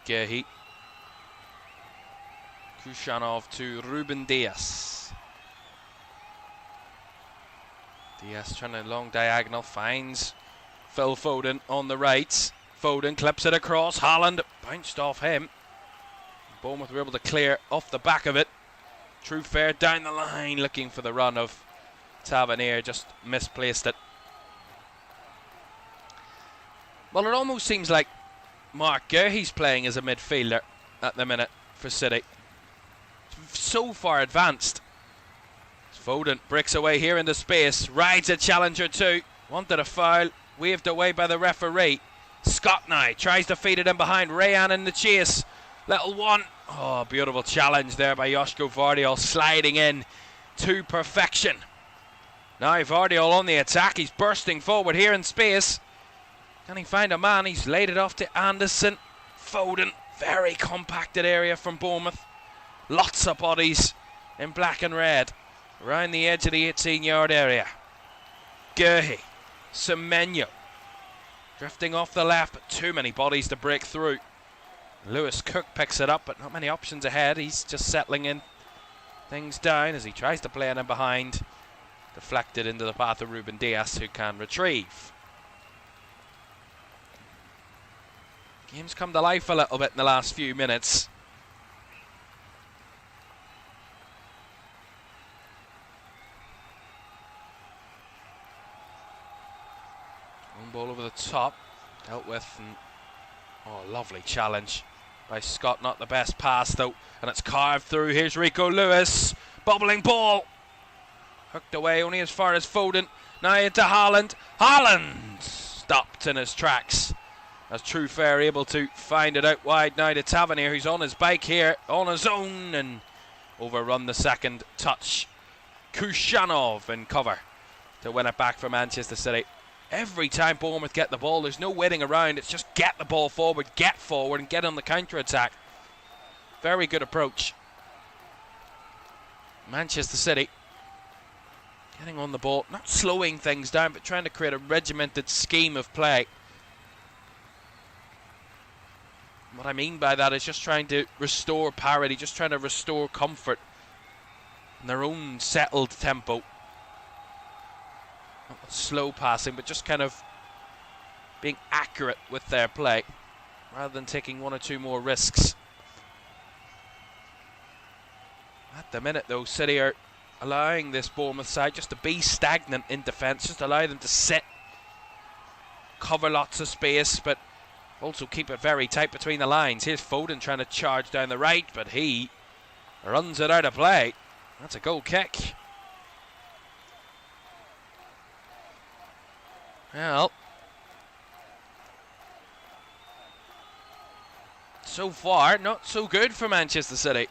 Gehi. Kushanov to Ruben Diaz. Diaz trying a long diagonal, finds Phil Foden on the right. Foden clips it across. Haaland bounced off him. Bournemouth were able to clear off the back of it. True fair down the line, looking for the run of Tavernier, just misplaced it. Well, it almost seems like Mark Gehi's playing as a midfielder at the minute for City. So far advanced. Foden breaks away here into space, rides a challenger too. Wanted a foul, waved away by the referee. Scott now tries to feed it in behind. Rayan in the chase. Little one. Oh, beautiful challenge there by Joshko Vardiol, sliding in to perfection. Now Vardiol on the attack. He's bursting forward here in space. Can he find a man? He's laid it off to Anderson. Foden. Very compacted area from Bournemouth. Lots of bodies in black and red around the edge of the 18-yard area. Gehi. Semenyo. Drifting off the left, but too many bodies to break through. Lewis Cook picks it up, but not many options ahead. He's just settling in things down as he tries to play it in behind. Deflected into the path of Ruben Diaz, who can retrieve. Game's come to life a little bit in the last few minutes. One ball over the top, dealt with, and oh, lovely challenge by Scott. Not the best pass though, and it's carved through. Here's Rico Lewis, bobbling ball, hooked away only as far as Foden. Now into Haaland. Haaland stopped in his tracks as True Fair able to find it out wide now to Tavernier, who's on his bike here on his own and overrun the second touch. Kushanov in cover to win it back for Manchester City. Every time Bournemouth get the ball, there's no waiting around. It's just get the ball forward, get forward and get on the counter-attack. Very good approach. Manchester City getting on the ball, not slowing things down, but trying to create a regimented scheme of play. What I mean by that is just trying to restore parity, just trying to restore comfort in their own settled tempo. Not slow passing, but just kind of being accurate with their play rather than taking one or two more risks. At the minute though, City are allowing this Bournemouth side just to be stagnant in defence, just allow them to sit, cover lots of space, but also keep it very tight between the lines. Here's Foden trying to charge down the right, but he runs it out of play. That's a goal kick. Well, so far, not so good for Manchester City.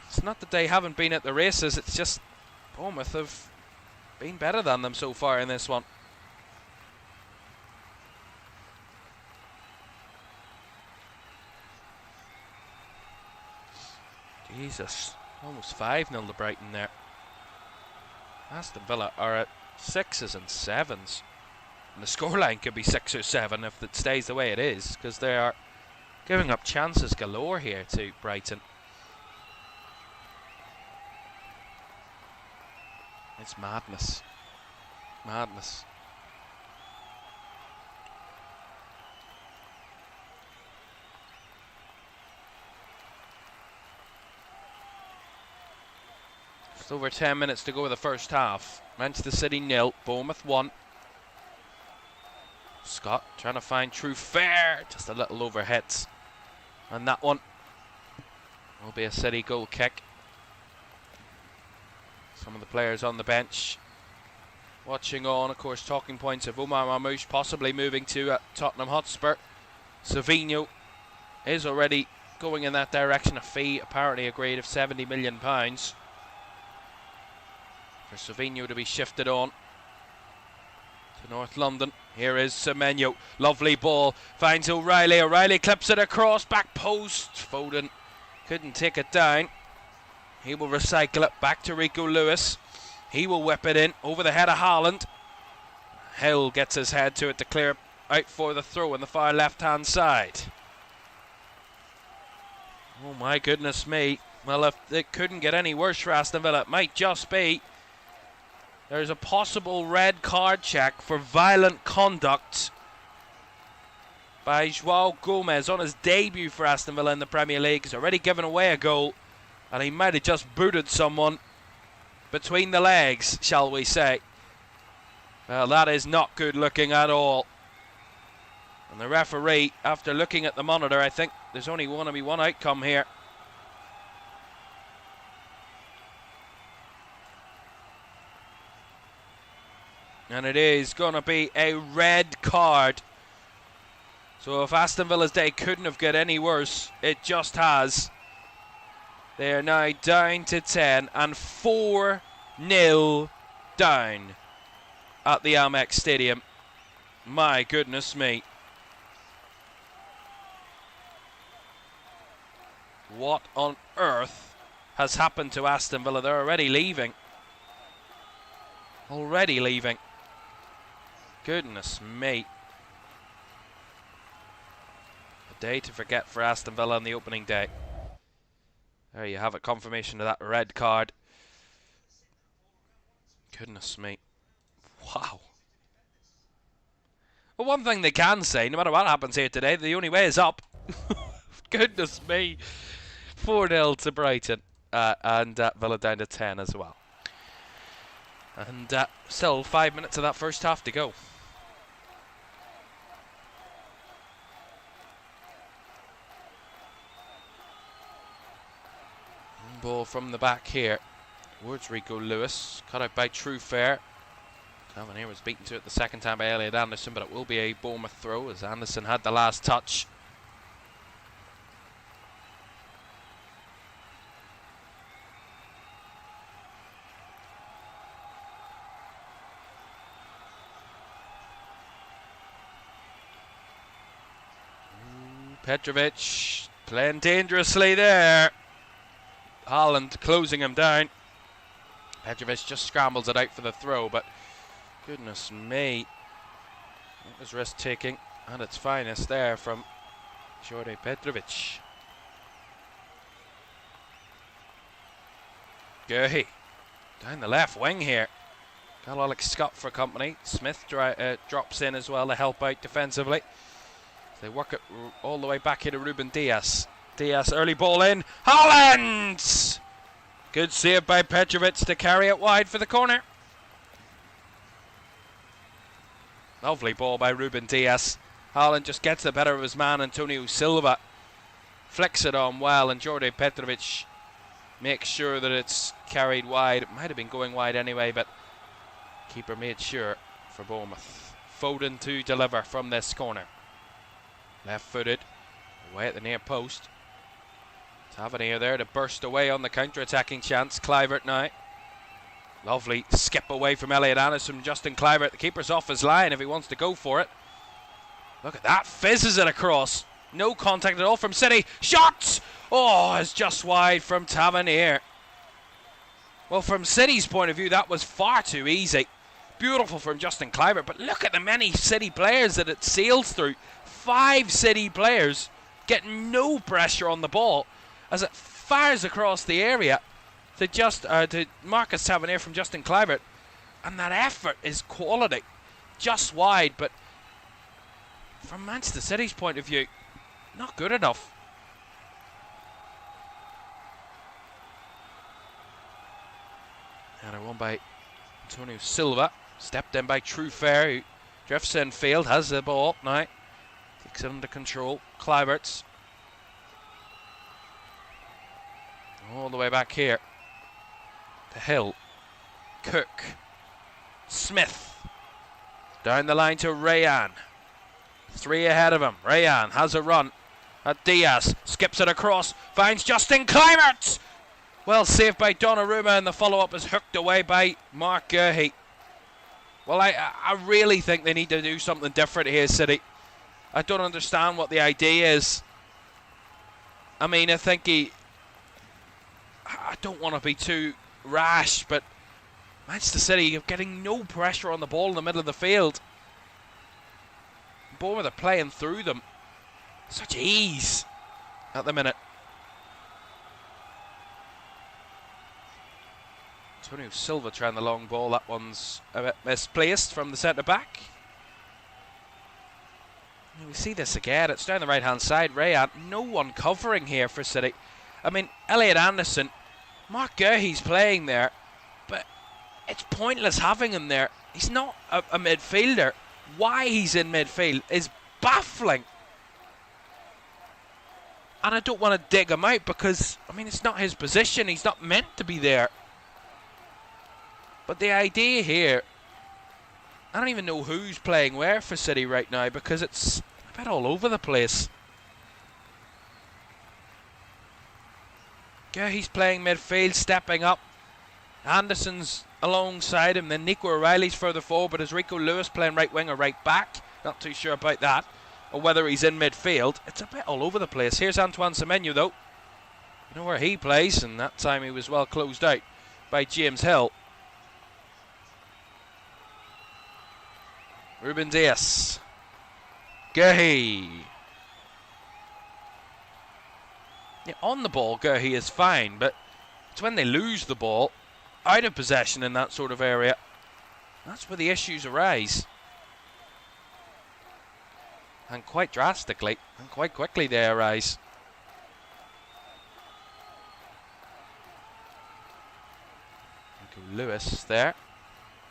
It's not that they haven't been at the races, it's just Bournemouth have been better than them so far in this one. Jesus, almost 5-0 to Brighton there. Aston Villa are at 6s and 7s. And the scoreline could be 6 or 7 if it stays the way it is, because they are giving up chances galore here to Brighton. It's madness. Madness. Just over 10 minutes to go in the first half. Manchester City 0, Bournemouth 1. Scott trying to find True Fair. Just a little overhit. And that one will be a City goal kick. Some of the players on the bench watching on. Of course, talking points of Omar Marmoush possibly moving to Tottenham Hotspur. Savinho is already going in that direction. A fee apparently agreed of £70 million for Savinho to be shifted on to North London. Here is Semenyo. Lovely ball. Finds O'Reilly. O'Reilly clips it across. Back post. Foden couldn't take it down. He will recycle it back to Rico Lewis. He will whip it in over the head of Haaland. Hill gets his head to it to clear out for the throw on the far left-hand side. Oh my goodness me. Well, if it couldn't get any worse for Aston Villa, it might just be. There's a possible red card check for violent conduct by João Gomez on his debut for Aston Villa in the Premier League. He's already given away a goal, and he might have just booted someone between the legs, shall we say. Well, that is not good looking at all. And the referee, after looking at the monitor, I think there's only going to be one outcome here. And it is going to be a red card. So if Aston Villa's day couldn't have got any worse, it just has. They are now down to 10 and 4-0 down at the Amex Stadium. My goodness me. What on earth has happened to Aston Villa? They're already leaving. Already leaving. Goodness me. A day to forget for Aston Villa on the opening day. There you have it, confirmation of that red card. Goodness me. Wow. Well, one thing they can say, no matter what happens here today, the only way is up. Goodness me. 4-0 to Brighton. And Villa down to 10 as well. And still 5 minutes of that first half to go. Ball from the back here towards Rico Lewis, cut out by True Fair. Caoimhan was beaten to it the second time by Elliot Anderson, but it will be a Bournemouth throw as Anderson had the last touch. Petrovic playing dangerously there. Haaland closing him down. Petrovic just scrambles it out for the throw, but goodness me. That was risk taking at its finest there from Jordi Petrovic. Guehi down the left wing here. Got Alex Scott for company. Smith drops in as well to help out defensively. They work it all the way back here to Ruben Dias. Dias, early ball in. Haaland! Good save by Petrovic to carry it wide for the corner. Lovely ball by Ruben Dias. Haaland just gets the better of his man, Antonio Silva. Flicks it on well, and Jordi Petrovic makes sure that it's carried wide. It might have been going wide anyway, but keeper made sure for Bournemouth. Foden to deliver from this corner. Left-footed, away at the near post. Tavernier there to burst away on the counter-attacking chance. Kluivert now. Lovely skip away from Elliot Anderson. Justin Kluivert, the keeper's off his line if he wants to go for it. Look at that, fizzes it across. No contact at all from City. Shots! Oh, it's just wide from Tavernier. Well, from City's point of view, that was far too easy. Beautiful from Justin Kluivert, but look at the many City players that it sails through. 5 City players getting no pressure on the ball as it fires across the area to Marcus Tavernier from Justin Kluivert, and that effort is quality. Just wide, but from Manchester City's point of view, not good enough. Won by Antonio Silva. Stepped in by Trufair, who drifts in field, has the ball now. Takes it under control. Kluiberts. All the way back here to Hill. Cook. Smith. Down the line to Rayan. 3 ahead of him. Rayan has a run at Diaz. Skips it across. Finds Justin Kluiberts. Well saved by Donnarumma, and the follow-up is hooked away by Mark Gurhey. Well, I really think they need to do something different here, City. I don't understand what the idea is. I mean, I think I don't want to be too rash, but Manchester City are getting no pressure on the ball in the middle of the field. Bournemouth are playing through them. Such ease at the minute. Antonio Silva trying the long ball. That one's a bit misplaced from the centre-back. We see this again. It's down the right-hand side. Rayan, no one covering here for City. I mean, Elliot Anderson, Mark Gurhey's playing there, but it's pointless having him there. He's not a midfielder. Why he's in midfield is baffling. And I don't want to dig him out because, I mean, it's not his position. He's not meant to be there. But the idea here, I don't even know who's playing where for City right now because it's a bit all over the place. He's playing midfield, stepping up. Anderson's alongside him. Then Nico O'Reilly's further forward, but is Rico Lewis playing right wing or right back? Not too sure about that. Or whether he's in midfield. It's a bit all over the place. Here's Antoine Semenyo though. You know where he plays, and that time he was well closed out by James Hill. Ruben Dias. Gurhey. Yeah, on the ball, Gurhey is fine, but it's when they lose the ball out of possession in that sort of area, that's where the issues arise. And quite drastically, and quite quickly they arise. Lewis there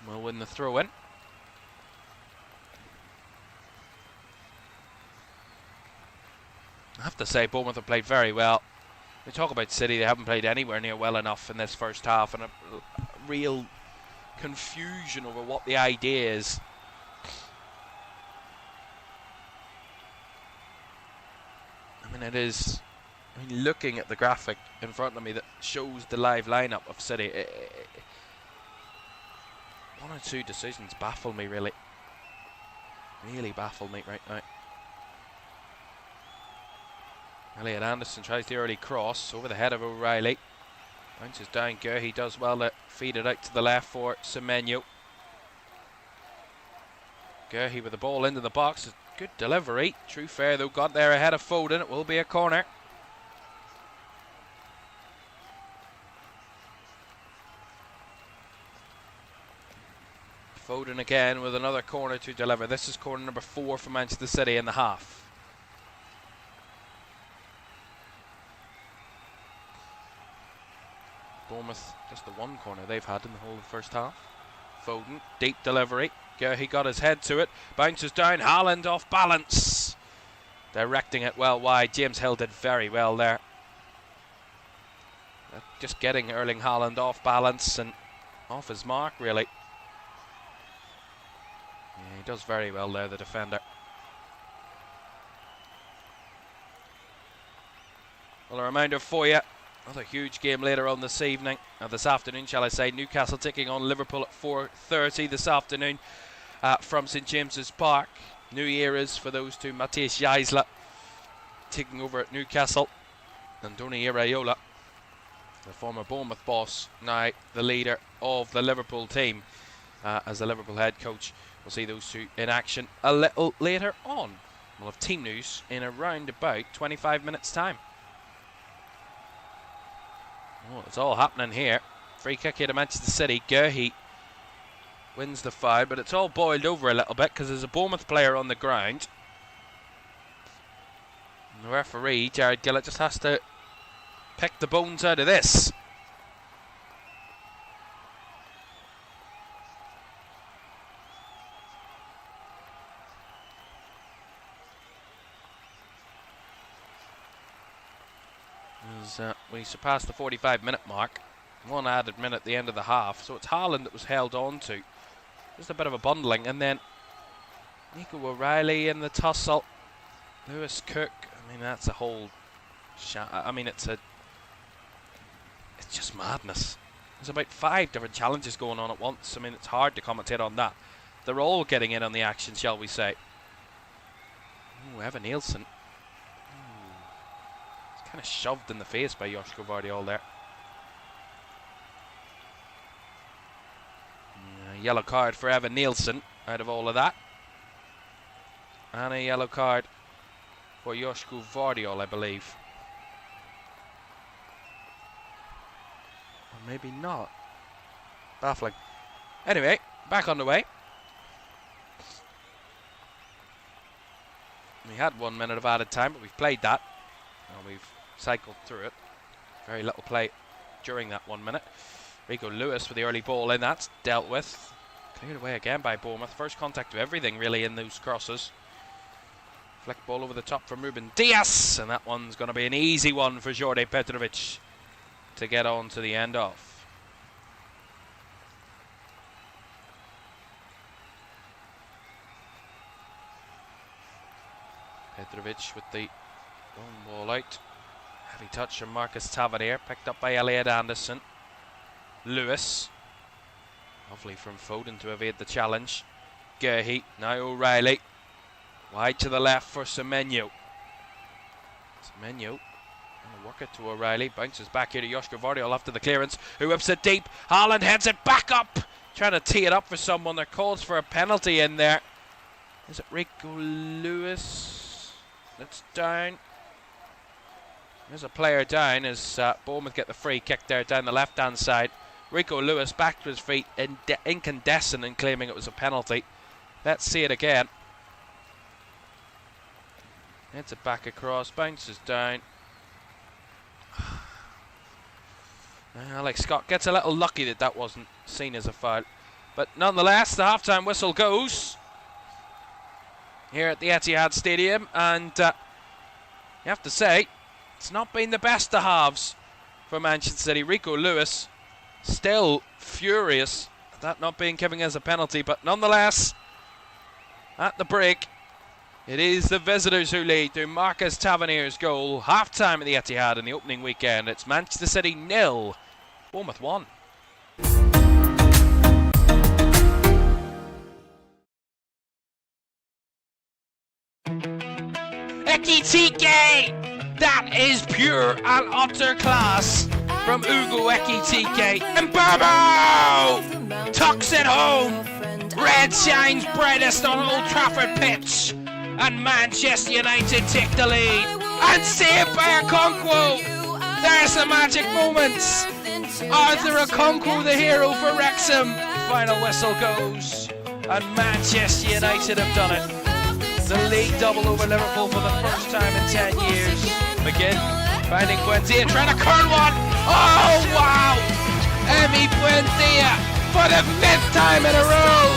will win the throw-in. I have to say, Bournemouth have played very well. We talk about City, they haven't played anywhere near well enough in this first half, and a real confusion over what the idea is. I mean, it is, I mean, looking at the graphic in front of me that shows the live lineup of City, one or two decisions baffle me, really. Really baffle me right now. Elliot Anderson tries the early cross over the head of O'Reilly. Bounces down. Gurhey does well to feed it out to the left for Semenyo. Gurhey with the ball into the box. Good delivery. Trufair though got there ahead of Foden. It will be a corner. Foden again with another corner to deliver. This is corner number 4 for Manchester City in the half. Bournemouth, just the one corner they've had in the whole of the first half. Foden, deep delivery. He got his head to it. Bounces down. Haaland off balance. Directing it well wide. James Hill did very well there. Just getting Erling Haaland off balance and off his mark, really. Yeah, he does very well there, the defender. Well, a reminder for you. Another huge game later on this evening, this afternoon, shall I say. Newcastle taking on Liverpool at 4:30 this afternoon from St James's Park. New eras for those two. Matthias Jaisler taking over at Newcastle. Andoni Iraola, the former Bournemouth boss, now the leader of the Liverpool team as the Liverpool head coach. We'll see those two in action a little later on. We'll have team news in around about 25 minutes' time. Oh, it's all happening here. Free kick here to Manchester City. Gurhey wins the foul, but it's all boiled over a little bit because there's a Bournemouth player on the ground. And the referee, Jared Gillett, just has to pick the bones out of this. as we surpassed the 45-minute mark. One added minute at the end of the half, so it's Haaland that was held on to. Just a bit of a bundling, and then Nico O'Reilly in the tussle. Lewis Cook. I mean, that's a whole. I mean, it's just madness. There's about 5 different challenges going on at once. I mean, it's hard to commentate on that. They're all getting in on the action, shall we say? Ooh, Evan Nielsen. He's kind of shoved in the face by Joško Vardiol there. Yellow card for Evan Nielsen out of all of that. And a yellow card for Joško Vardiol, I believe. Or maybe not. Baffling. Anyway, back on the way. We had 1 minute of added time, but we've played that. And we've cycled through it. Very little play during that 1 minute. Rico Lewis with the early ball in, that's dealt with. Cleared away again by Bournemouth. First contact of everything really in those crosses. Flick ball over the top from Ruben Dias, and that one's going to be an easy one for Jordi Petrovic to get on to the end of. Petrovic with the long ball out. Heavy touch from Marcus Tavernier, picked up by Elliot Anderson. Lewis. Lovely from Foden to evade the challenge. Gerhi, now O'Reilly. Wide to the left for Semenyo. Semenyo gonna work it to O'Reilly. Bounces back here to Joško Vardiol after the clearance. Who whips it deep. Haaland heads it back up. Trying to tee it up for someone. There calls for a penalty in there. Is it Rico Lewis? That's down. There's a player down as Bournemouth get the free kick there down the left-hand side. Rico Lewis back to his feet, incandescent and claiming it was a penalty. Let's see it again. It's a back across, bounces down. Alex Scott gets a little lucky that that wasn't seen as a foul. But nonetheless, the half-time whistle goes here at the Etihad Stadium. And you have to say, it's not been the best of halves for Manchester City. Rico Lewis still furious at that not being given as a penalty. But nonetheless, at the break, it is the visitors who lead through Marcus Tavernier's goal. Half-time at the Etihad in the opening weekend. It's Manchester City 0, Bournemouth 1. Ekitike! That is pure and utter class from Ugo Ekitike. And Burbo tucks it home. Red shines brightest on Old Trafford pitch. And Manchester United take the lead. And saved by Okonkwo. There's the magic moments. Arthur Okonkwo, the hero for Wrexham. Final whistle goes. And Manchester United have done it. The league double over Liverpool for the first time in 10 years. McGinn finding Buendia, trying to curl one. Oh, wow. Emi Buendia for the 5th time in a row.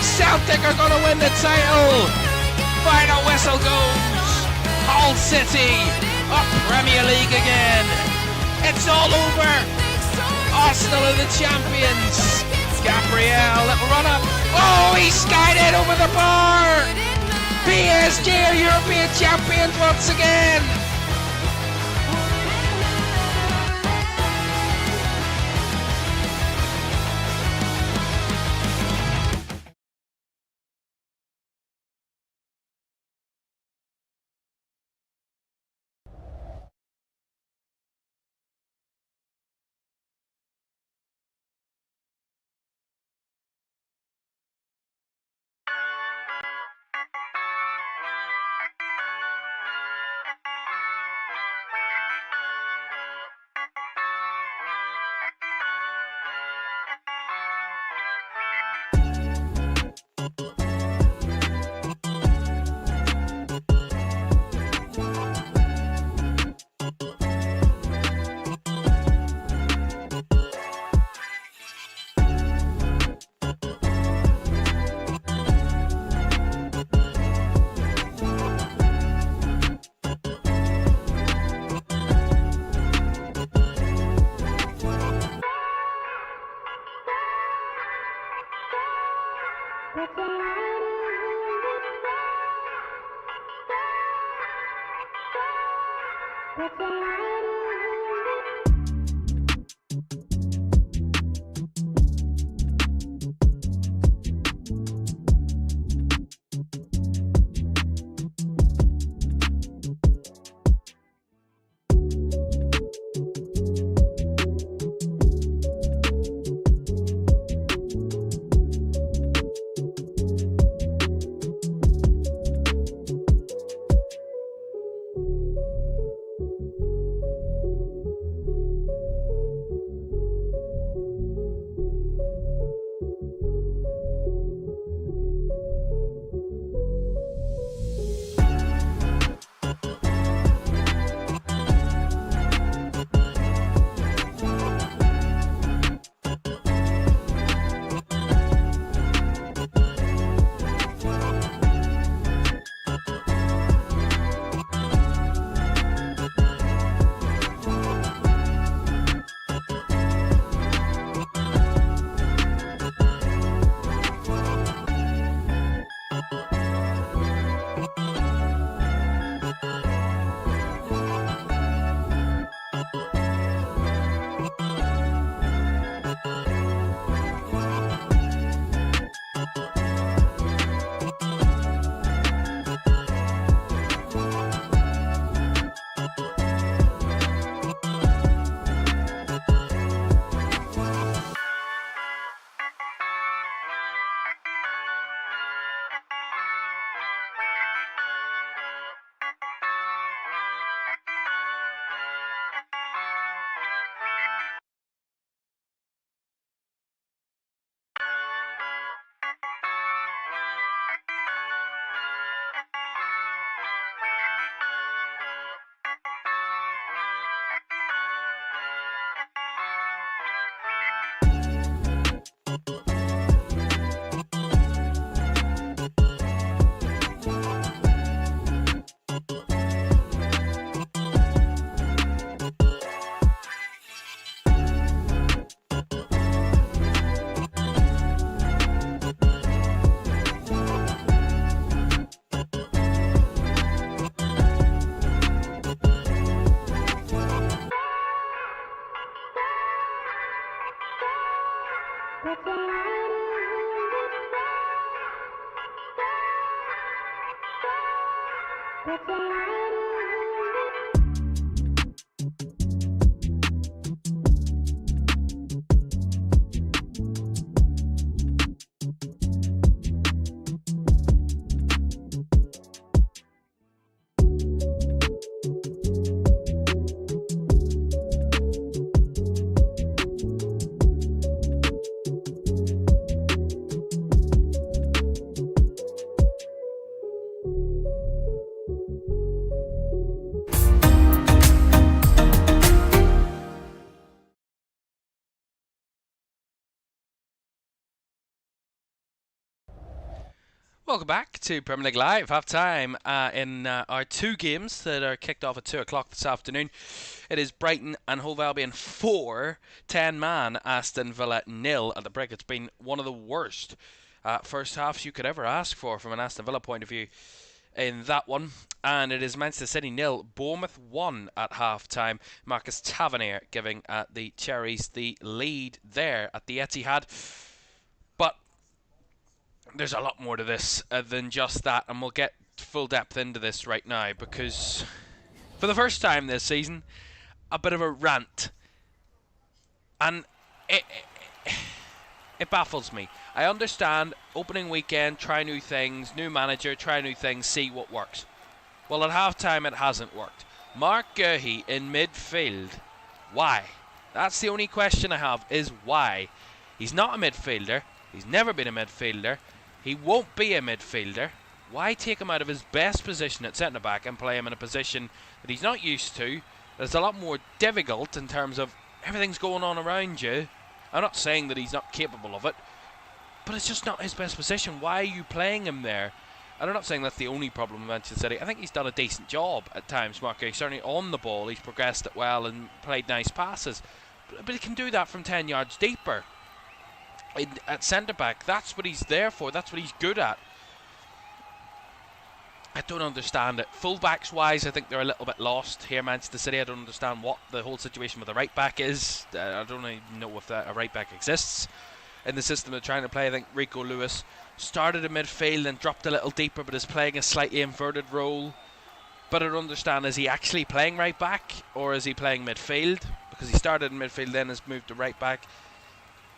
Celtic are going to win the title. Final whistle goes. Hull City up Premier League again. It's all over. Arsenal are the champions. Gabriel, little run up. Oh, he skied it over the bar. PSG are European champions once again. Welcome back to Premier League Live. Half time in our two games that are kicked off at 2 o'clock this afternoon. It is Brighton and Hove Albion 4, 10-man Aston Villa 0 at the break. It's been one of the worst first halves you could ever ask for from an Aston Villa point of view in that one. And it is Manchester City 0, Bournemouth 1 at half time. Marcus Tavernier giving the Cherries the lead there at the Etihad. But there's a lot more to this than just that, and we'll get full depth into this right now, because for the first time this season, a bit of a rant, and it baffles me. I understand opening weekend, try new things, new manager, try new things, see what works. Well, at half-time it hasn't worked. Mark Guehi in midfield. Why? That's the only question I have, is why? He's not a midfielder. He's never been a midfielder. He won't be a midfielder. Why take him out of his best position at centre-back and play him in a position that he's not used to? That's a lot more difficult in terms of everything's going on around you. I'm not saying that he's not capable of it, but it's just not his best position. Why are you playing him there? And I'm not saying that's the only problem with Manchester City. I think he's done a decent job at times, Mark. He's certainly on the ball. He's progressed it well and played nice passes. But he can do that from 10 yards deeper. At centre-back, that's what he's there for. That's what he's good at. I don't understand it. Fullbacks wise, I think they're a little bit lost here, Manchester City. I don't understand what the whole situation with the right back is. I don't even know if a right back exists in the system they're trying to play. I think Rico Lewis started in midfield and dropped a little deeper, but is playing a slightly inverted role. But I don't understand, is he actually playing right back or is he playing midfield? Because he started in midfield, then has moved to right back.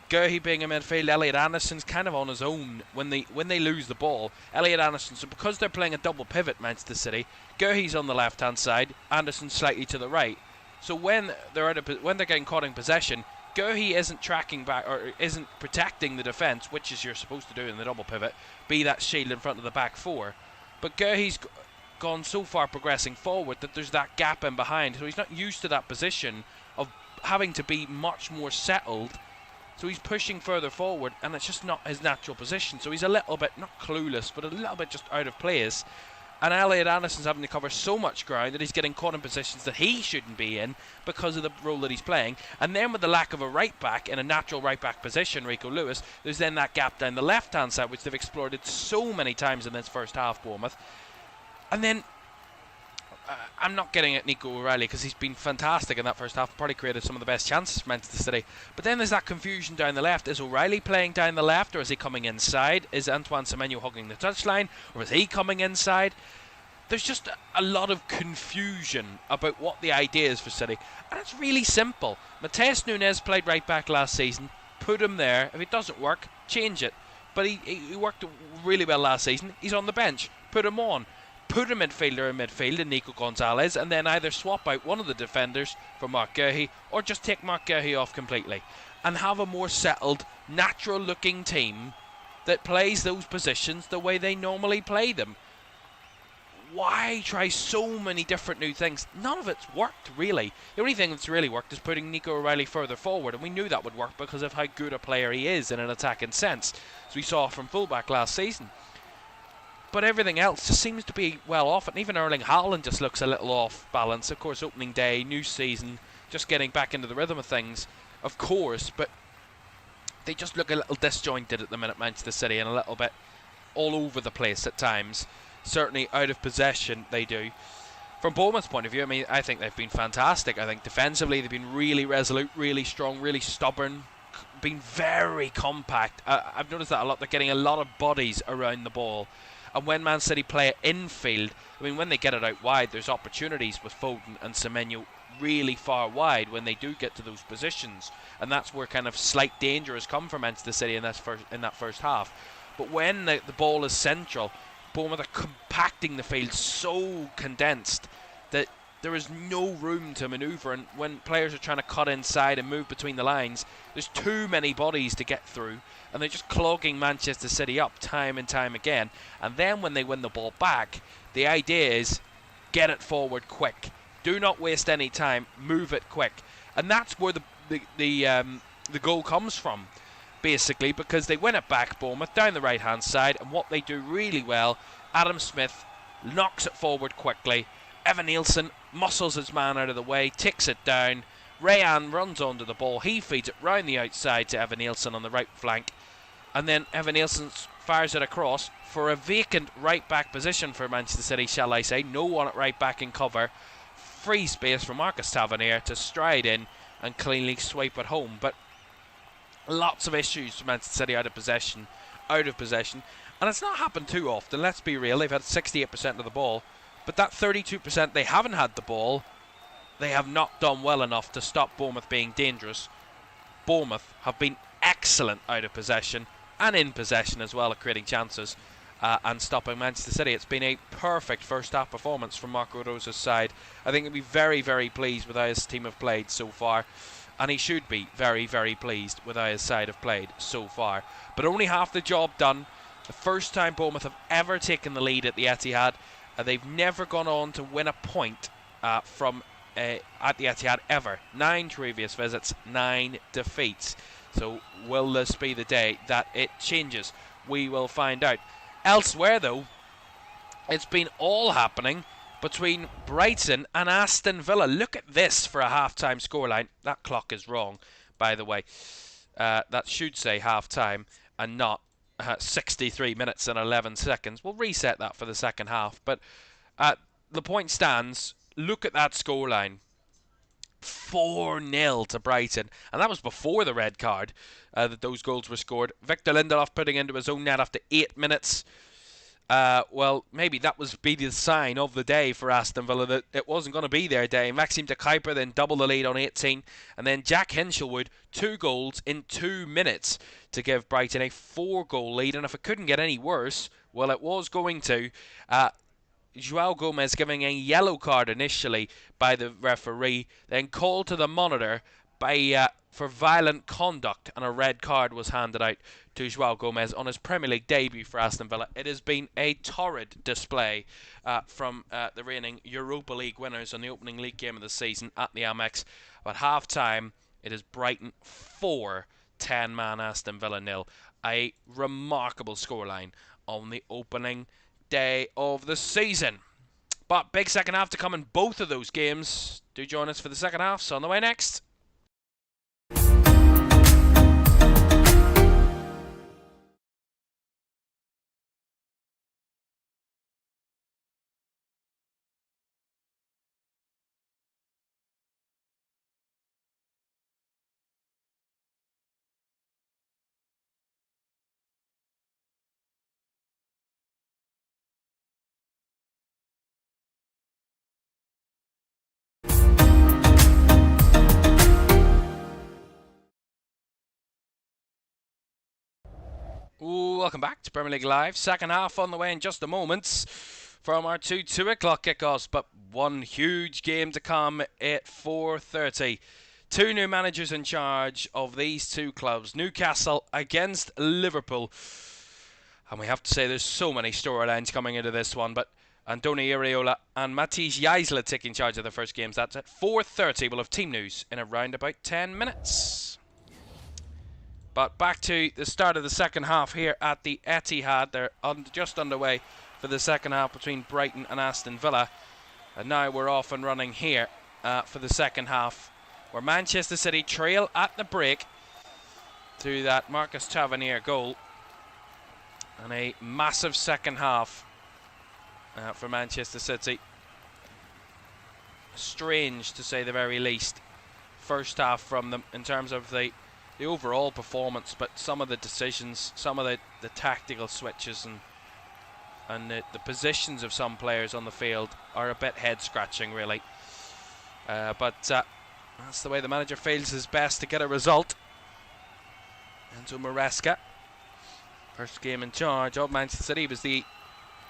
Guehi being in midfield, Elliot Anderson's kind of on his own when they lose the ball. Elliot Anderson, so because they're playing a double pivot, Manchester City, Guehi's on the left hand side, Anderson slightly to the right. So when they're getting caught in possession, Guehi isn't tracking back or isn't protecting the defence, which is you're supposed to do in the double pivot, be that shield in front of the back four. But Guehi's gone so far progressing forward that there's that gap in behind, so he's not used to that position of having to be much more settled. So he's pushing further forward, and it's just not his natural position. So he's a little bit, not clueless, but a little bit just out of place. And Elliot Anderson's having to cover so much ground that he's getting caught in positions that he shouldn't be in because of the role that he's playing. And then with the lack of a right back in a natural right back position, Rico Lewis, there's then that gap down the left-hand side, which they've exploited so many times in this first half, Bournemouth. And then I'm not getting at Nico O'Reilly because he's been fantastic in that first half, probably created some of the best chances for Manchester City. But then there's that confusion down the left. Is O'Reilly playing down the left, or is he coming inside? Is Antoine Semenyo hugging the touchline, or is he coming inside? There's just a lot of confusion about what the idea is for City, and it's really simple. Mateus Nunes played right back last season. Put him there. If it doesn't work, change it. But he worked really well last season. He's on the bench. Put him on. Put a midfielder in midfield in Nico Gonzalez, and then either swap out one of the defenders for Marc Guehi or just take Marc Guehi off completely and have a more settled, natural looking team that plays those positions the way they normally play them. Why try so many different new things? None of it's worked, really. The only thing that's really worked is putting Nico O'Reilly further forward, and we knew that would work because of how good a player he is in an attacking sense, as we saw from fullback last season. But everything else just seems to be well off, and even Erling Haaland just looks a little off balance. Of course, opening day, new season, just getting back into the rhythm of things, of course, but they just look a little disjointed at the minute, Manchester City, and a little bit all over the place at times. Certainly out of possession, they do. From Bournemouth's point of view, I mean, I think they've been fantastic. I think defensively they've been really resolute, really strong, really stubborn, been very compact. I've noticed that a lot. They're getting a lot of bodies around the ball. And when Man City play it infield, I mean, when they get it out wide, there's opportunities with Foden and Semenyo really far wide when they do get to those positions. And that's where kind of slight danger has come for Manchester City in that first half. But when the ball is central, Bournemouth are compacting the field so condensed that there is no room to manoeuvre. And when players are trying to cut inside and move between the lines, there's too many bodies to get through. And they're just clogging Manchester City up time and time again. And then when they win the ball back, the idea is get it forward quick. Do not waste any time. Move it quick. And that's where the goal comes from, basically, because they win it back, Bournemouth, down the right-hand side. And what they do really well, Adam Smith knocks it forward quickly. Evan Nielsen muscles his man out of the way, ticks it down. Rayan runs onto the ball. He feeds it round the outside to Evan Nielsen on the right flank. And then Evan Nielsen fires it across for a vacant right back position for Manchester City, shall I say. No one at right back in cover. Free space for Marcus Tavernier to stride in and cleanly swipe it home. But lots of issues for Manchester City out of possession. And it's not happened too often, let's be real. They've had 68% of the ball. But that 32% they haven't had the ball, they have not done well enough to stop Bournemouth being dangerous. Bournemouth have been excellent out of possession and in possession as well at creating chances and stopping Manchester City. It's been a perfect first half performance from Marco Rosa's side. I think he'll be very, very pleased with how his team have played so far, and he should be very, very pleased with how his side have played so far. But only half the job done. The first time Bournemouth have ever taken the lead at the Etihad. They've never gone on to win a point at the Etihad ever. 9 previous visits, 9 defeats. So will this be the day that it changes? We will find out. Elsewhere though, it's been all happening between Brighton and Aston Villa. Look at this for a half-time scoreline. That clock is wrong, by the way. That should say half-time and not 63 minutes and 11 seconds. We'll reset that for the second half. But the point stands. Look at that scoreline. 4-0 to Brighton. And that was before the red card that those goals were scored. Victor Lindelof putting into his own net after 8 minutes. Well, maybe that was be the sign of the day for Aston Villa that it wasn't going to be their day. Maxime de Kuyper then double the lead on 18, and then Jack Hinshelwood 2 goals in 2 minutes to give Brighton a 4-goal lead. And if it couldn't get any worse, well, it was going to. João Gomez giving a yellow card initially by the referee, then called to the monitor for violent conduct, and a red card was handed out to João Gomez on his Premier League debut for Aston Villa. It has been a torrid display from the reigning Europa League winners on the opening league game of the season at the Amex. But half-time, it is Brighton 4, 10-man Aston Villa 0. A remarkable scoreline on the opening day of the season. But big second half to come in both of those games. Do join us for the second half. So on the way next. Welcome back to Premier League Live. Second half on the way in just a moment from our 2 o'clock kickoffs, but one huge game to come at 4:30. 2 new managers in charge of these 2 clubs. Newcastle against Liverpool. And we have to say there's so many storylines coming into this one, but Andoni Iraola and Matisse Jaisla taking charge of the first games. That's at 4:30. We'll have team news in around about 10 minutes. But back to the start of the second half here at the Etihad. They're just underway for the second half between Brighton and Aston Villa. And now we're off and running here for the second half, where Manchester City trail at the break through that Marcus Tavernier goal. And a massive second half for Manchester City. Strange, to say the very least, first half from them in terms of the overall performance, but some of the decisions, some of the tactical switches and the positions of some players on the field are a bit head-scratching, really. But that's the way the manager feels his best to get a result. Enzo Maresca, first game in charge of Manchester City. He was the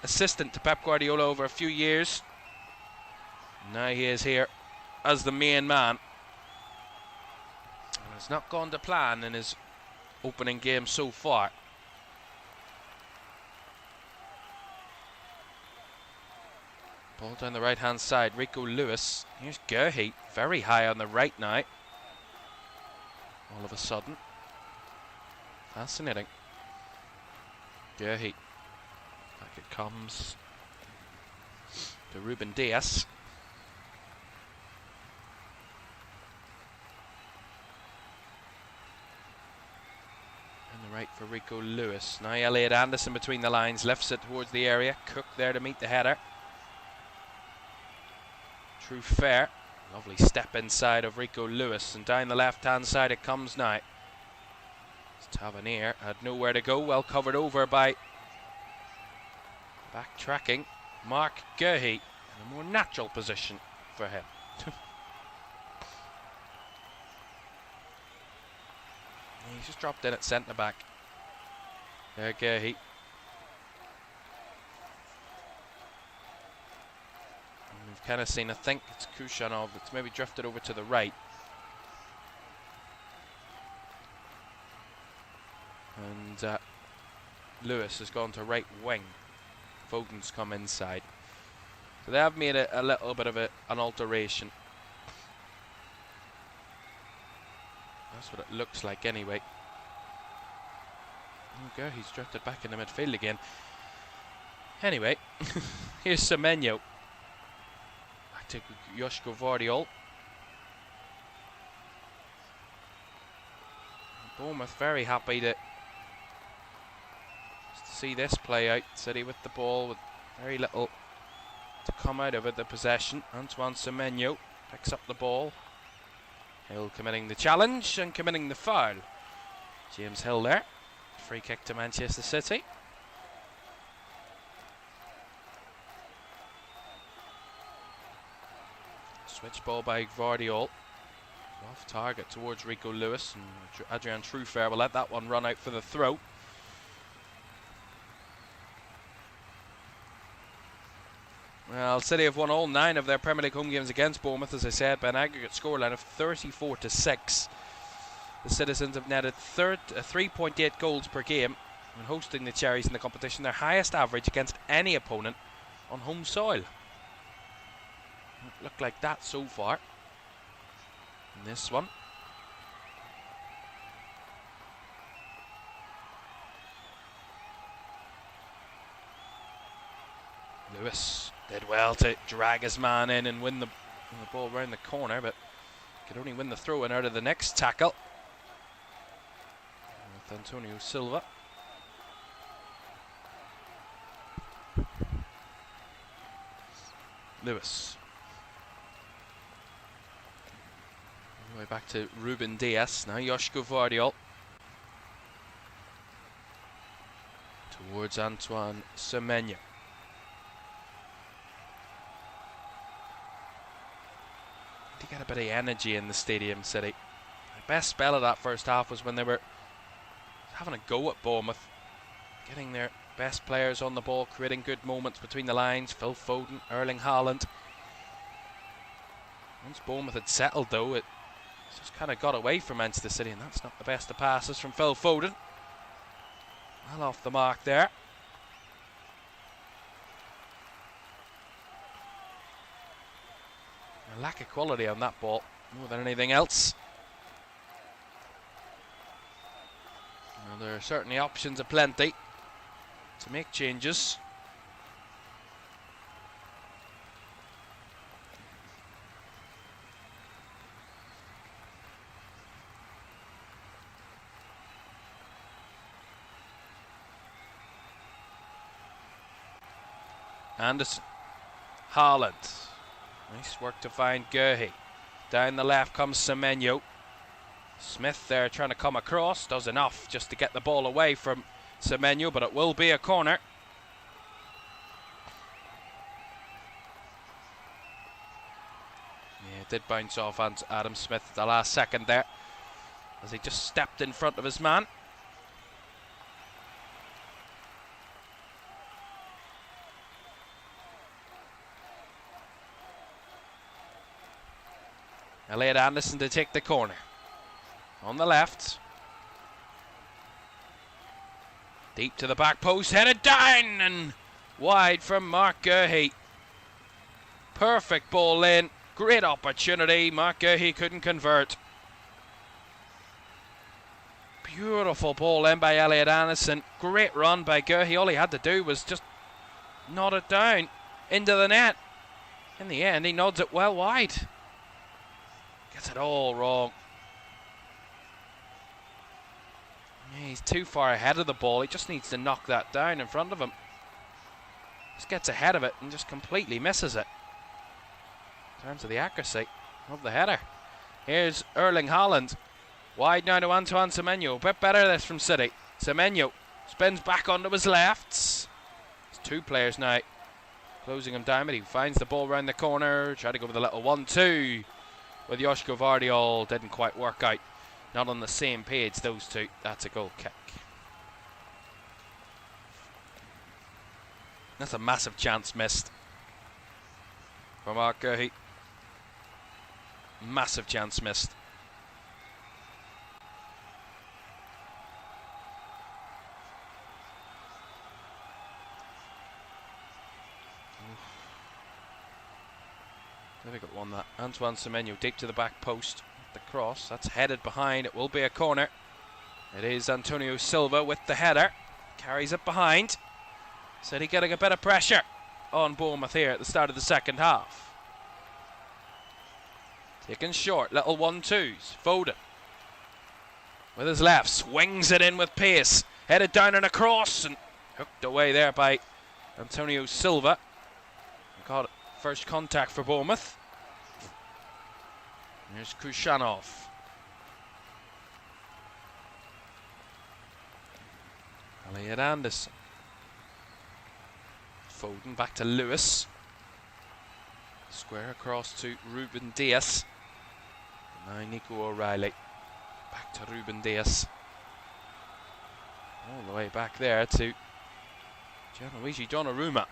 assistant to Pep Guardiola over a few years. Now he is here as the main man. And it's not gone to plan in his opening game so far. Ball down the right hand side. Rico Lewis. Here's Gerhi, very high on the right now. All of a sudden. Fascinating. Gerhi. Back it comes to Ruben Dias. And the right for Rico Lewis. Now Elliot Anderson between the lines. Lifts it towards the area. Cook there to meet the header. True fair. Lovely step inside of Rico Lewis. And down the left hand side it comes now. Tavernier had nowhere to go. Well covered over by backtracking Mark Gerhi in a more natural position for him. He's just dropped in at centre back. There, Gerhi. We've kind of seen, I think it's Kushanov that's maybe drifted over to the right. And Lewis has gone to right wing. Foden's come inside. So they have made a little bit of an alteration. That's what it looks like anyway. Okay, he's drifted back in the midfield again. Anyway, here's Semenyo. Back to Joško Vardiol. Bournemouth very happy to see this play out. City with the ball with very little to come out of it. The possession. Antoine Semenyo picks up the ball. Hill committing the challenge and committing the foul. James Hill there. Free kick to Manchester City. Switch ball by Gvardiol. Off target towards Rico Lewis, and Adrian Trufair will let that one run out for the throw. Well, City have won all 9 of their Premier League home games against Bournemouth, as I said, by an aggregate scoreline of 34-6. The Citizens have netted 3.8 goals per game when hosting the Cherries in the competition, their highest average against any opponent on home soil. It looked like that so far in this one. Lewis did well to drag his man in and win the ball round the corner, but could only win the throw in out of the next tackle with Antonio Silva. Lewis. All the way back to Ruben Diaz. Now Joško Gvardiol. Towards Antoine Semenyo. To get a bit of energy in the stadium, City. The best spell of that first half was when they were having a go at Bournemouth, getting their best players on the ball, creating good moments between the lines. Phil Foden, Erling Haaland. Once Bournemouth had settled, though, it just kind of got away from Manchester City, and that's not the best of passes from Phil Foden. Well off the mark there. A lack of quality on that ball, more than anything else. Well, there are certainly options aplenty to make changes. Anderson, Haaland. Nice work to find Guehi. Down the left comes Semenyo. Smith there trying to come across. Does enough just to get the ball away from Semenyo, but it will be a corner. Yeah, it did bounce off Adam Smith at the last second there, as he just stepped in front of his man. Elliot Anderson to take the corner. On the left. Deep to the back post, headed down and wide from Mark Guehi. Perfect ball in, great opportunity. Mark Guehi couldn't convert. Beautiful ball in by Elliot Anderson. Great run by Guehi. All he had to do was just nod it down into the net. In the end, he nods it well wide. Gets it all wrong. Yeah, he's too far ahead of the ball. He just needs to knock that down in front of him. Just gets ahead of it and just completely misses it. In terms of the accuracy of the header. Here's Erling Haaland. Wide now to Antoine Semenyo. A bit better this from City. Semenyo spins back onto his left. There's 2 players now closing him down, but he finds the ball round the corner. Try to go with a little 1-2 with Joško Gvardiol. Didn't quite work out. Not on the same page, those two. That's a goal kick. That's a massive chance missed from Mark Guehi. Massive chance missed. Difficult one, that. Antoine Semenyo deep to the back post. The cross, that's headed behind. It will be a corner. It is Antonio Silva with the header. Carries it behind. City getting a bit of pressure on Bournemouth here at the start of the second half. Taken short, little 1-2s. Foden with his left, swings it in with pace. Headed down and across, and Hooked away there by Antonio Silva. Got first contact for Bournemouth. Here's Kushanov. Elliot Anderson. Foden back to Lewis. Square across to Ruben Diaz. Now Nico O'Reilly. Back to Ruben Diaz. All the way back there to Gianluigi Donnarumma.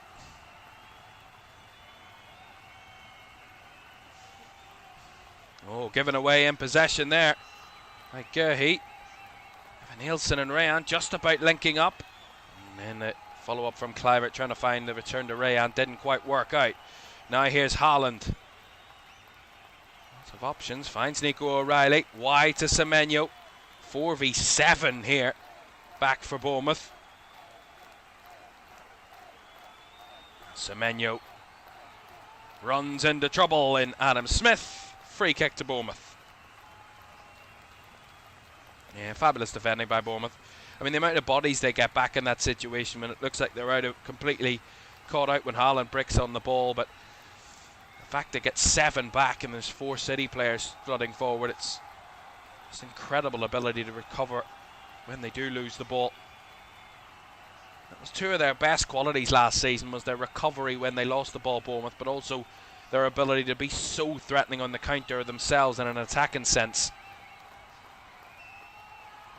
Oh, given away in possession there by Gerhi. Evan Nielsen and Rayan just about linking up. And then the follow up from Kluivert trying to find the return to Rayan. Didn't quite work out. Now here's Haaland. Lots of options. Finds Nico O'Reilly. Wide to Semenyo. 4v7 here. Back for Bournemouth. Semenyo runs into trouble in Adam Smith. Free kick to Bournemouth. Yeah, fabulous defending by Bournemouth. I mean, the amount of bodies they get back in that situation when it looks like they're out of completely caught out when Haaland bricks on the ball, but the fact they get 7 back and there's 4 City players flooding forward, it's incredible ability to recover when they do lose the ball. That was 2 of their best qualities last season, was their recovery when they lost the ball, Bournemouth, but also their ability to be so threatening on the counter themselves in an attacking sense.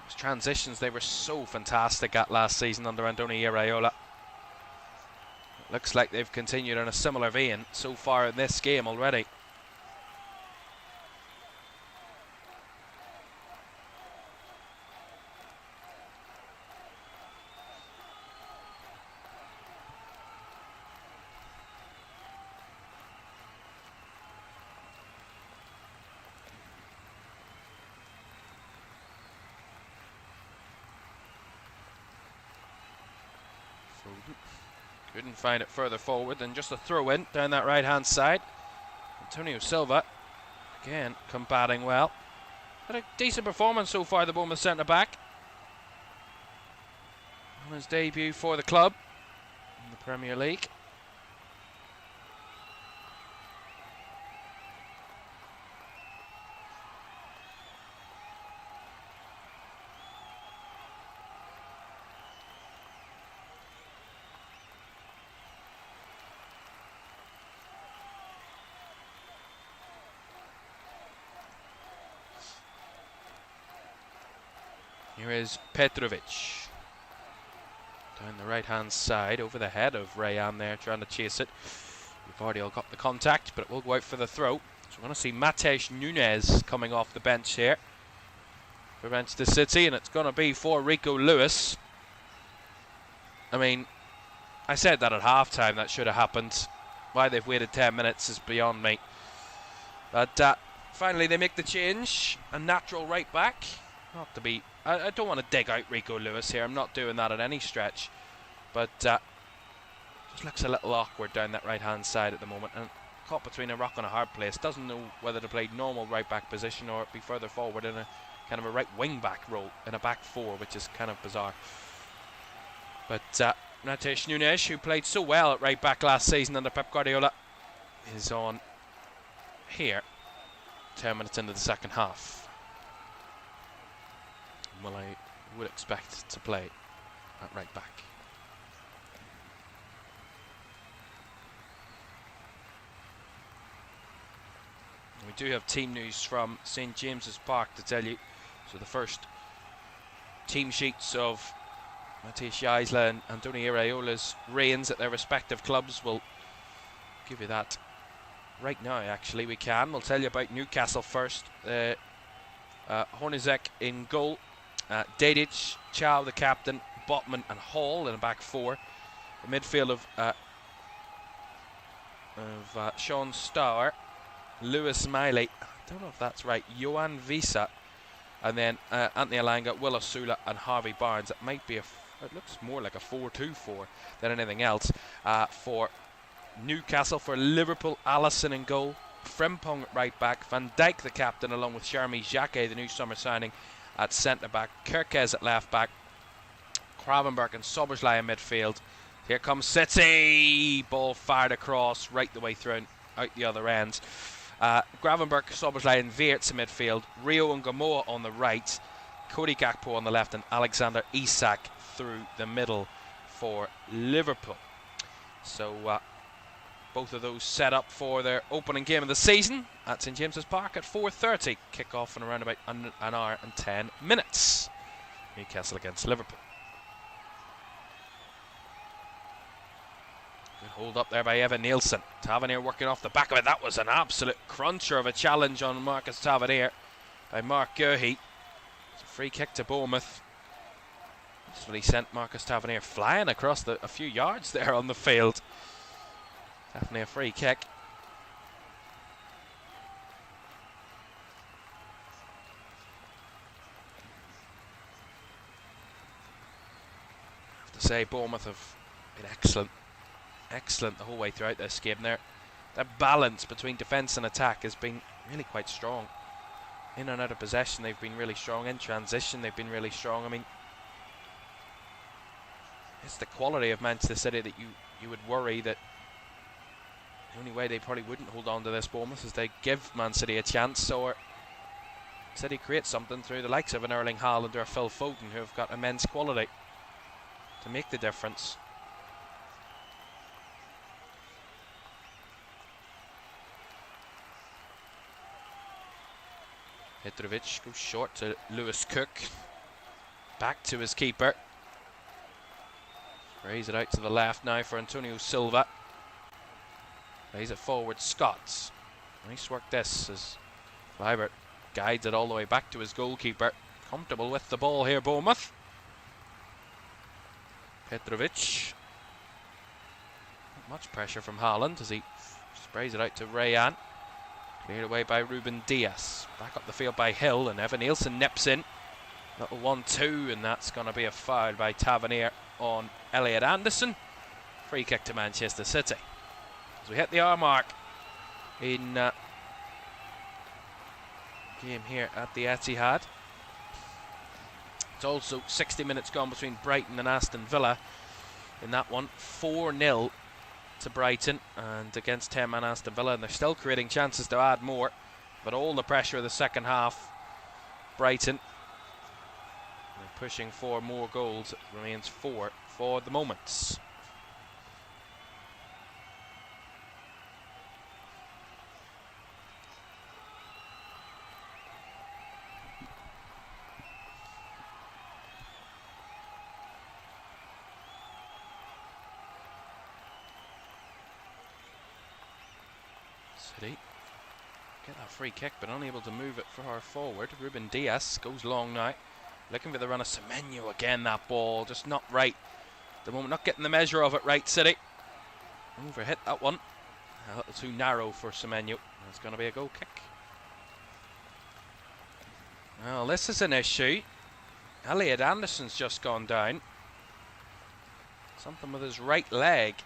Those transitions they were so fantastic at last season under Andoni Iraola. It looks like they've continued in a similar vein so far in this game already. Couldn't find it further forward than just a throw in down that right hand side. Antonio Silva again combating well. Had a decent performance so far, the Bournemouth centre back. On his debut for the club in the Premier League. Here is Petrovic. Down the right-hand side, over the head of Rayan there, trying to chase it. We've already all got the contact, but it will go out for the throw. So we're going to see Matej Nunes coming off the bench here for Manchester City, and it's going to be for Rico Lewis. I mean, I said that at half-time that should have happened. Why they've waited 10 minutes is beyond me. But finally they make the change. A natural right back. Not to be... I don't want to dig out Rico Lewis here. I'm not doing that at any stretch. But just looks a little awkward down that right-hand side at the moment. And caught between a rock and a hard place. Doesn't know whether to play normal right-back position or be further forward in a kind of a right wing-back role in a back 4, which is kind of bizarre. But Matej Nunes, who played so well at right-back last season under Pep Guardiola, is on here 10 minutes into the second half. Well, I would expect to play at right back. We do have team news from St James's Park to tell you. So the first team sheets of Matthias Jaisla and Andoni Iraola's reigns at their respective clubs will give you that right now. Actually, we can. We'll tell you about Newcastle first. Hornizek in goal. Dedic, Chow the captain, Botman and Hall in a back 4. The midfield of Sean Starr, Lewis Miley, I don't know if that's right, Johan Visa, and then Anthony Alanga, Will Osula and Harvey Barnes. It might be it looks more like a 4-2-4 than anything else. For Newcastle, for Liverpool, Allison in goal, Frimpong at right back, Van Dijk the captain along with Jeremy Jacquet, the new summer signing, at centre back, Kerkez at left back, Gravenberch and Sobersley in midfield. Here comes City. Ball fired across right the way through and out the other end. Gravenberch, Sobersley and Weerts in midfield. Rio and Gamoa on the right. Cody Gakpo on the left and Alexander Isak through the middle for Liverpool. So both of those set up for their opening game of the season at St James's Park at 4:30. Kick off in around about an hour and 10 minutes. Newcastle against Liverpool. Good hold up there by Evan Nielsen. Tavernier working off the back of it. That was an absolute cruncher of a challenge on Marcus Tavernier by Mark Gurhey. It's a free kick to Bournemouth. This really sent Marcus Tavernier flying across a few yards there on the field. Definitely a free kick. I have to say Bournemouth have been excellent the whole way throughout this game. Their balance between defence and attack has been really quite strong. In and out of possession they've been really strong. In transition they've been really strong. I mean, it's the quality of Manchester City that you would worry that the only way they probably wouldn't hold on to this Bournemouth is they give Man City a chance, or City create something through the likes of an Erling Haaland or a Phil Foden, who have got immense quality to make the difference. Mitrovic goes short to Lewis Cook. Back to his keeper. Sprays it out to the left now for Antonio Silva. Plays it forward, Scott. Nice work this as Vibert guides it all the way back to his goalkeeper. Comfortable with the ball here, Bournemouth. Petrovic. Not much pressure from Haaland as he sprays it out to Rayan. Cleared away by Ruben Diaz. Back up the field by Hill, and Evan Nielsen nips in. Little 1-2, and that's going to be a foul by Tavernier on Elliot Anderson. Free kick to Manchester City. As we hit the hour mark in game here at the Etihad. It's also 60 minutes gone between Brighton and Aston Villa in that one. 4-0 to Brighton and against 10-man Aston Villa, and they're still creating chances to add more, but all the pressure of the second half, Brighton, they're pushing for more goals. It remains 4 for the moment. City get that free kick, but unable to move it far forward. Ruben Diaz goes long now, looking for the run of Semenyo again. That ball just not right at the moment, not getting the measure of it right. City overhit that one, a little too narrow for Semenyo. It's going to be a goal kick. Well, this is an issue. Elliot Anderson's just gone down, something with his right leg.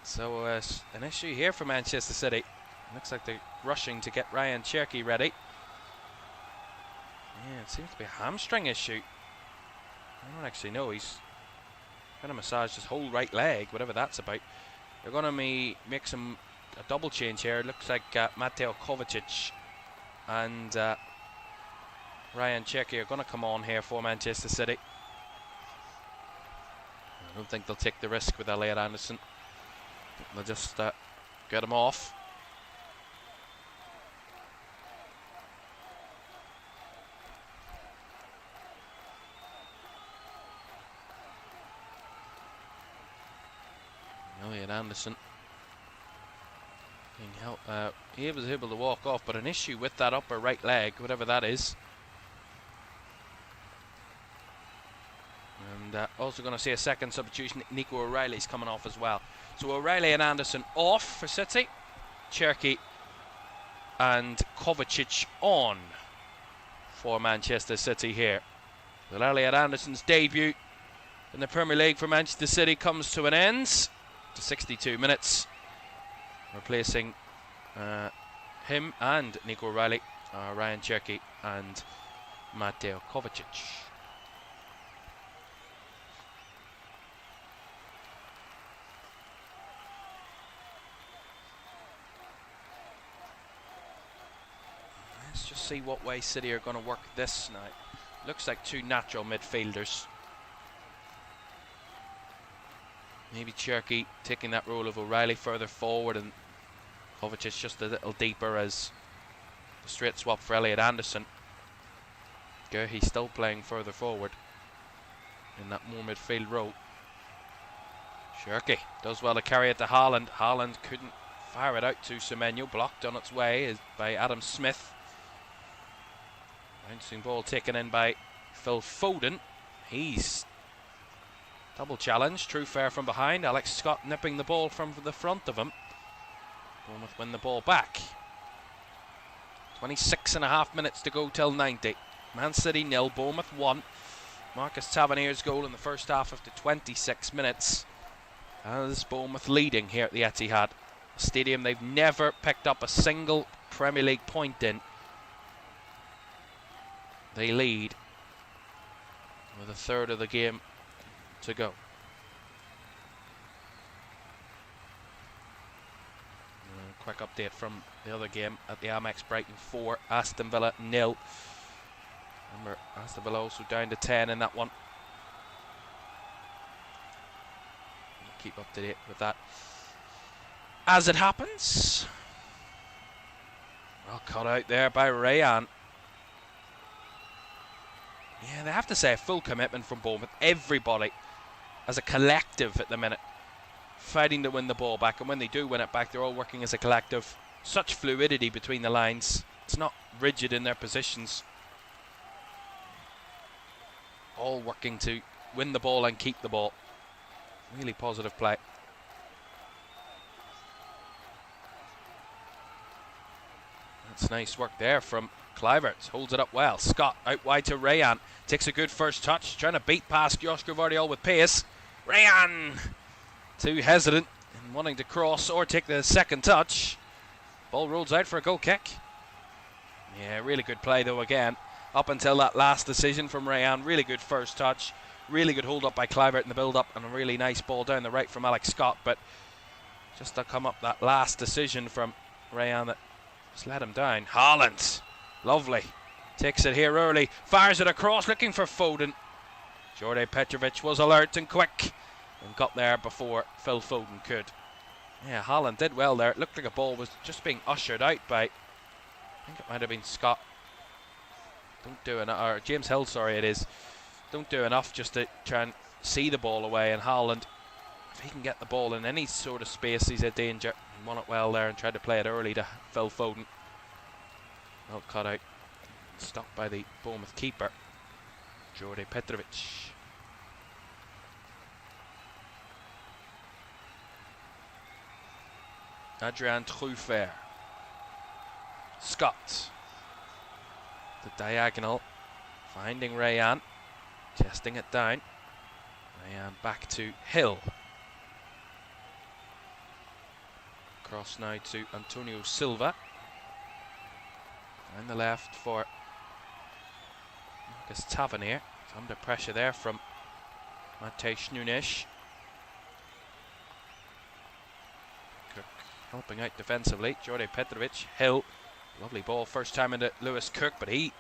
So an issue here for Manchester City. Looks like they're rushing to get Ryan Cherky ready. Yeah, it seems to be a hamstring issue. I don't actually know. He's going to massage his whole right leg, whatever that's about. They're going to make a double change here. It looks like Mateo Kovacic and Ryan Cherky are going to come on here for Manchester City. I don't think they'll take the risk with Elliot Anderson. They'll just get him off. Elliot Anderson being helped. He was able to walk off, but an issue with that upper right leg, whatever that is. And also going to see a second substitution. Nico O'Reilly's coming off as well. So O'Reilly and Anderson off for City. Cherky and Kovacic on for Manchester City here. Well, Elliot Anderson's debut in the Premier League for Manchester City comes to an end to 62 minutes. Replacing him and Nico O'Reilly, Ryan Cherky and Mateo Kovacic. Let's just see what way City are going to work this night. Looks like two natural midfielders. Maybe Cherky taking that role of O'Reilly further forward, and Kovacic just a little deeper as the straight swap for Elliot Anderson. Gerhey still playing further forward in that more midfield role. Cherky does well to carry it to Haaland. Haaland couldn't fire it out to Semenyo, blocked on its way by Adam Smith. Bouncing ball taken in by Phil Foden. He's double challenge, true fair from behind. Alex Scott nipping the ball from the front of him. Bournemouth win the ball back. 26.5 minutes to go till 90. Man City 0, Bournemouth 1. Marcus Tavernier's goal in the first half after 26 minutes. As Bournemouth leading here at the Etihad Stadium. They've never picked up a single Premier League point in. They lead with a third of the game to go. Quick update from the other game at the Amex. Brighton 4, Aston Villa 0. Remember, Aston Villa also down to 10 in that one. We'll keep up to date with that as it happens. Well cut out there by Rayan. Yeah, they have to say a full commitment from Bournemouth. Everybody as a collective at the minute fighting to win the ball back, and when they do win it back, they're all working as a collective. Such fluidity between the lines. It's not rigid in their positions. All working to win the ball and keep the ball. Really positive play. That's nice work there from Kluivert. Holds it up well. Scott out wide to Rayan. Takes a good first touch. Trying to beat past Joshua Gvardiol with pace. Rayan too hesitant in wanting to cross or take the second touch. Ball rolls out for a goal kick. Yeah, really good play though again. Up until that last decision from Rayan. Really good first touch. Really good hold up by Kluivert in the build up, and a really nice ball down the right from Alex Scott. But just to come up that last decision from Rayan that just let him down. Haaland. Lovely. Takes it here early. Fires it across looking for Foden. Jordi Petrovic was alert and quick and got there before Phil Foden could. Yeah, Haaland did well there. It looked like a ball was just being ushered out by, I think it might have been Scott. Don't do enough, or James Hill, sorry it is. Don't do enough just to try and see the ball away, and Haaland, if he can get the ball in any sort of space, he's a danger. He won it well there and tried to play it early to Phil Foden. Well cut out. Stopped by the Bournemouth keeper, Jordi Petrovic. Adrian Truffert. Scott. The diagonal. Finding Rayan. Testing it down. Rayan back to Hill. Cross now to Antonio Silva. Down the left for Marcus Tavernier. It's under pressure there from Matej Nunes. Cook helping out defensively. Jordi Petrovic. Hill. Lovely ball first time into Lewis Cook, but he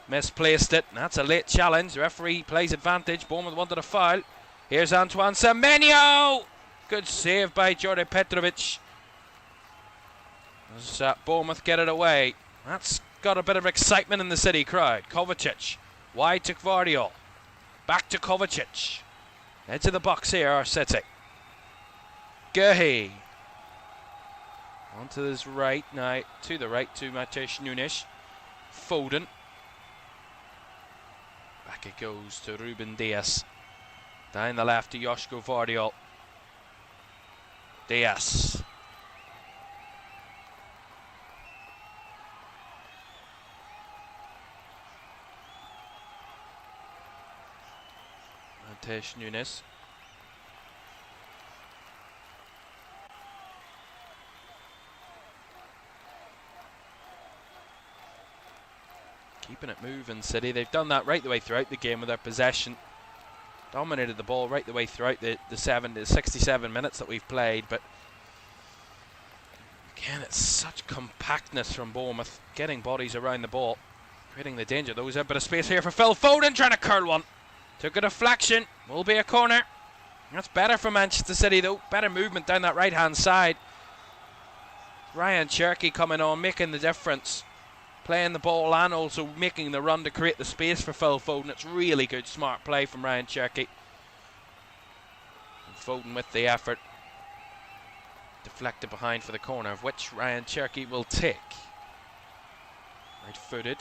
misplaced it. And that's a late challenge. The referee plays advantage. Bournemouth wanted a foul. Here's Antoine Semenyo. Good save by Jordi Petrovic. As Bournemouth get it away. That's got a bit of excitement in the City crowd. Kovacic. Wide to Gvardiol. Back to Kovacic. Edge of the box here are City. Gerhey. Onto his right now. To the right to Matej Nunes. Foden. Back it goes to Ruben Dias. Down the left to Joshua Gvardiol. Dias. Matej Nunes. Keeping it moving, City. They've done that right the way throughout the game with their possession. Dominated the ball right the way throughout the 67 minutes that we've played, but Again, it's such compactness from Bournemouth, getting bodies around the ball, creating the danger. There was a bit of space here for Phil Foden, trying to curl one. Took a deflection, will be a corner. That's better for Manchester City though, better movement down that right hand side. Ryan Cherky coming on, making the difference. Playing the ball and also making the run to create the space for Phil Foden. It's really good, smart play from Ryan Cherky. And Foden with the effort. Deflected behind for the corner, of which Ryan Cherky will take. Right footed.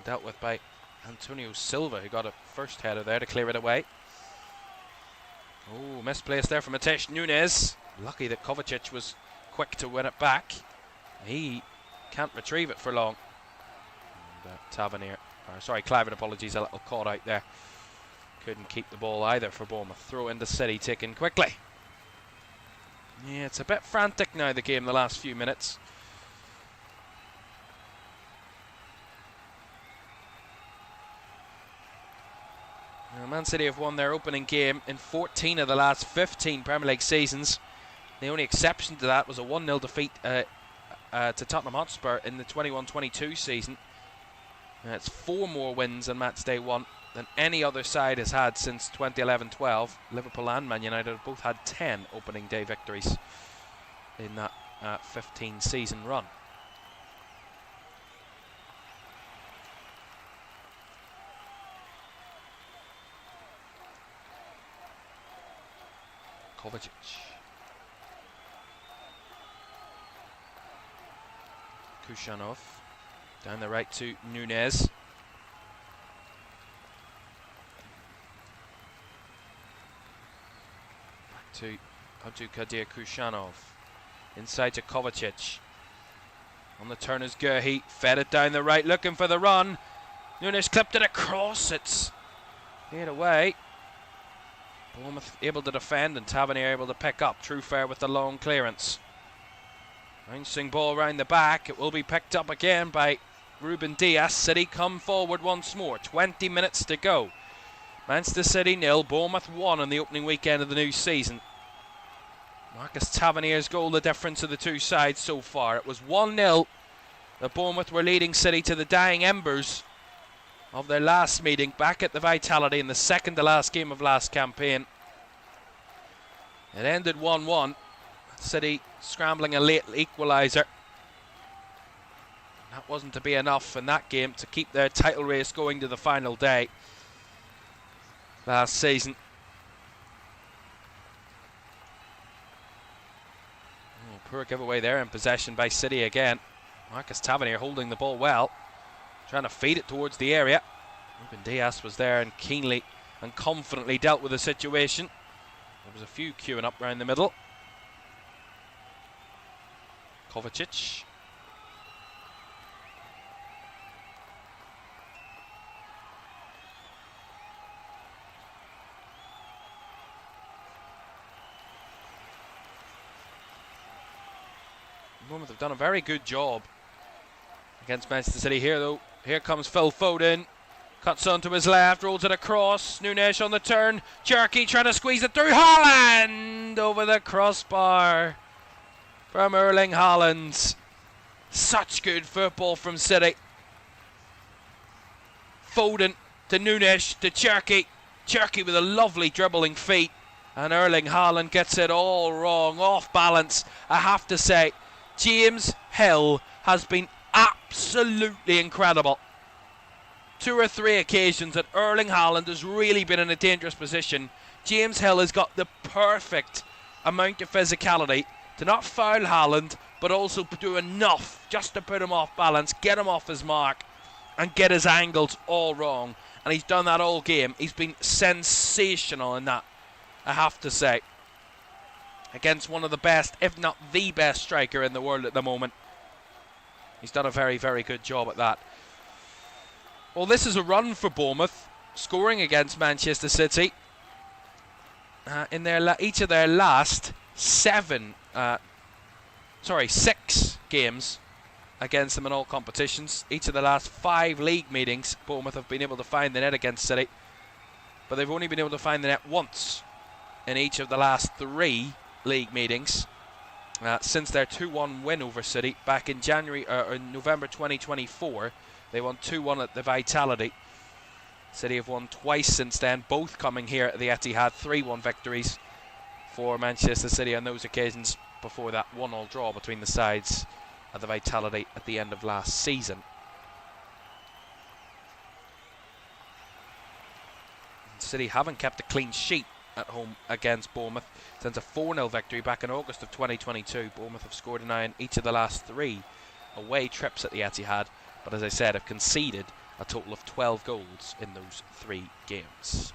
Dealt with by Antonio Silva, who got a first header there to clear it away. Oh, misplaced there from Mateus Nunes. Lucky that Kovacic was quick to win it back. He can't retrieve it for long. And Clivert, apologies, a little caught out there. Couldn't keep the ball either for Bournemouth. Throw into City, taken quickly. Yeah, it's a bit frantic now, the game, the last few minutes. Now, Man City have won their opening game in 14 of the last 15 Premier League seasons. The only exception to that was a 1-0 defeat to Tottenham Hotspur in the 21-22 season. It's 4 more wins on match day 1 than any other side has had since 2011-12. Liverpool and Man United have both had 10 opening day victories in that 15 season run. Kovacic. Kushanov down the right to Nunes. Back to Abdulkadir Kushanov. Inside to Kovacic. On the turn is Gerhi. Fed it down the right, looking for the run. Nunes clipped it across. It's cleared away. Bournemouth able to defend and Tavernier able to pick up. Trufair with the long clearance. Bouncing ball round the back. It will be picked up again by Ruben Dias. City come forward once more. 20 minutes to go. Manchester City 0, Bournemouth 1 on the opening weekend of the new season. Marcus Tavernier's goal, the difference of the two sides so far. It was 1-0 that Bournemouth were leading City to the dying embers of their last meeting back at the Vitality in the second to last game of last campaign. It ended 1-1. City scrambling a late equaliser. That wasn't to be enough in that game to keep their title race going to the final day last season. Oh, poor giveaway there in possession by City again. Marcus Tavernier holding the ball well, trying to feed it towards the area. Ruben Dias was there and keenly and confidently dealt with the situation. There was a few queuing up round the middle. Kovacic. Bournemouth have done a very good job against Manchester City here though. Here comes Phil Foden. Cuts onto his left, rolls it across. Nunes on the turn. Cherky trying to squeeze it through. Haaland over the crossbar from Erling Haaland. Such good football from City. Foden to Nunes to Cherky. Cherky with a lovely dribbling feet. And Erling Haaland gets it all wrong, off balance. I have to say, James Hill has been absolutely incredible. 2 or 3 occasions that Erling Haaland has really been in a dangerous position. James Hill has got the perfect amount of physicality to not foul Haaland, but also do enough just to put him off balance, get him off his mark, and get his angles all wrong. And he's done that all game. He's been sensational in that, I have to say. Against one of the best, if not the best striker in the world at the moment. He's done a very, very good job at that. Well, this is a run for Bournemouth, scoring against Manchester City in their each of their last 6 games against them in all competitions. Each of the last 5 league meetings, Bournemouth have been able to find the net against City, but they've only been able to find the net once in each of the last 3 league meetings. since their 2-1 win over City back in November 2024. They won 2-1 at the Vitality. City have won twice since then, both coming here at the Etihad. 3-1 victories for Manchester City on those occasions. Before that 1-1 draw between the sides at the Vitality at the end of last season. City haven't kept a clean sheet at home against Bournemouth since a 4-0 victory back in August of 2022. Bournemouth have scored now in each of the last 3 away trips at the Etihad, but as I said, have conceded a total of 12 goals in those 3 games.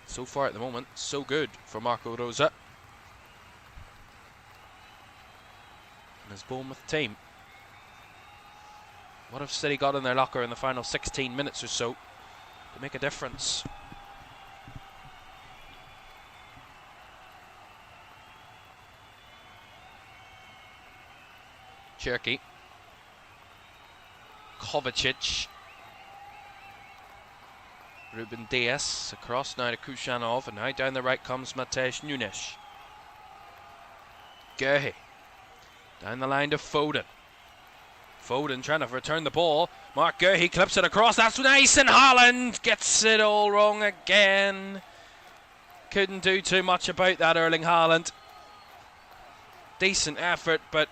So far at the moment, so good for Marco Rosa and his Bournemouth team. What have City got in their locker in the final 16 minutes or so to make a difference? Cherky, Kovacic, Ruben Dias across now to Kushanov, and now down the right comes Matej Nunes. Guehi down the line to Foden. Foden trying to return the ball. Mark Guehi clips it across. That's nice, and Haaland gets it all wrong again. Couldn't do too much about that, Erling Haaland. Decent effort, but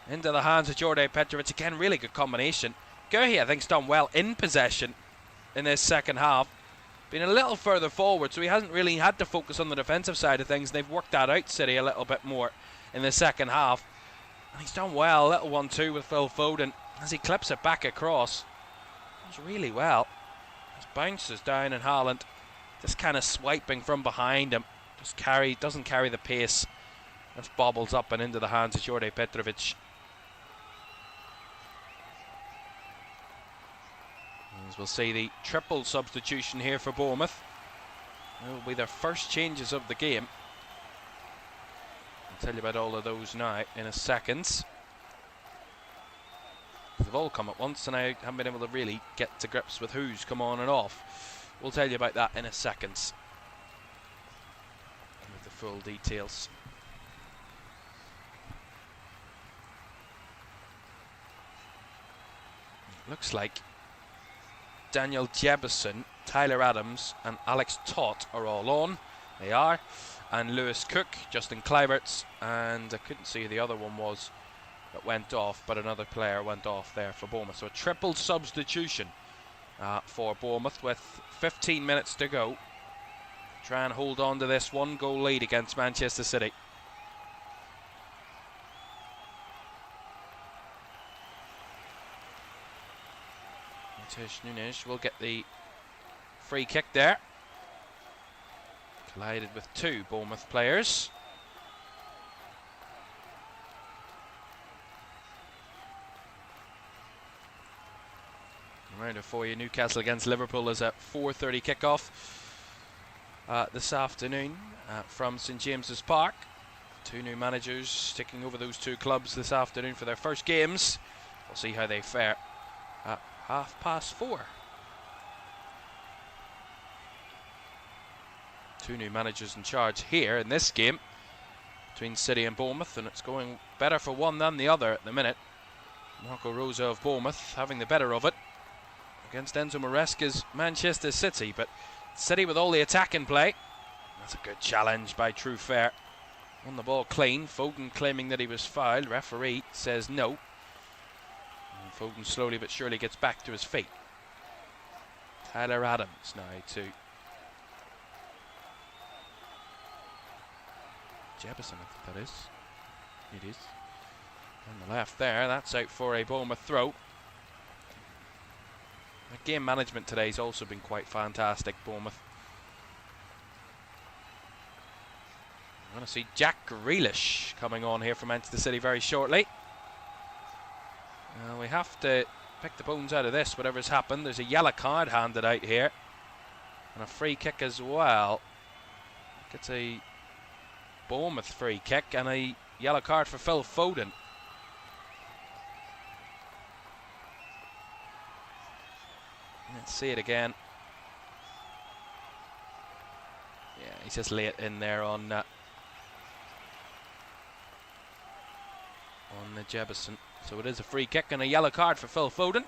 into the hands of Jordi Petrovic. Again, really good combination. Guehi, I think, has done well in possession in this second half. Been a little further forward, so he hasn't really had to focus on the defensive side of things. They've worked that out, City, a little bit more in the second half. And he's done well. A little 1-2 with Phil Foden as he clips it back across. Does really well. Just bounces down, and Haaland just kind of swiping from behind him. Doesn't carry the pace. Just bobbles up and into the hands of Jordi Petrovic. As we'll see the triple substitution here for Bournemouth. It will be their first changes of the game. I'll tell you about all of those now in a second. They've all come at once, and I haven't been able to really get to grips with who's come on and off. We'll tell you about that in a second with the full details. It looks like Daniel Jebison, Tyler Adams and Alex Tott are all on. They are. And Lewis Cook, Justin Kluiverts, and I couldn't see who the other one was that went off, but another player went off there for Bournemouth. So a triple substitution for Bournemouth with 15 minutes to go. Try and hold on to this 1-goal lead against Manchester City. Matej Nunes will get the free kick there. Collided with 2 Bournemouth players. Reminder for you, Newcastle against Liverpool is a 4:30 kickoff this afternoon from St James's Park. 2 new managers taking over those 2 clubs this afternoon for their first games. We'll see how they fare at 4:30. 2 new managers in charge here in this game between City and Bournemouth, and it's going better for one than the other at the minute. Marco Rosa of Bournemouth having the better of it against Enzo Maresca's Manchester City, but City with all the attack in play. That's a good challenge by True Fair. On the ball clean. Foden claiming that he was fouled. Referee says no. And Foden slowly but surely gets back to his feet. Tyler Adams now to Jebison, I think that is. It is. On the left there, that's out for a Bournemouth throw. The game management today has also been quite fantastic, Bournemouth. I'm going to see Jack Grealish coming on here for Manchester City very shortly. We have to pick the bones out of this, whatever's happened. There's a yellow card handed out here. And a free kick as well. It's a Bournemouth free kick and a yellow card for Phil Foden. Let's see it again. Yeah, He's just late in there on the Jebison. So it is a free kick and a yellow card for Phil Foden.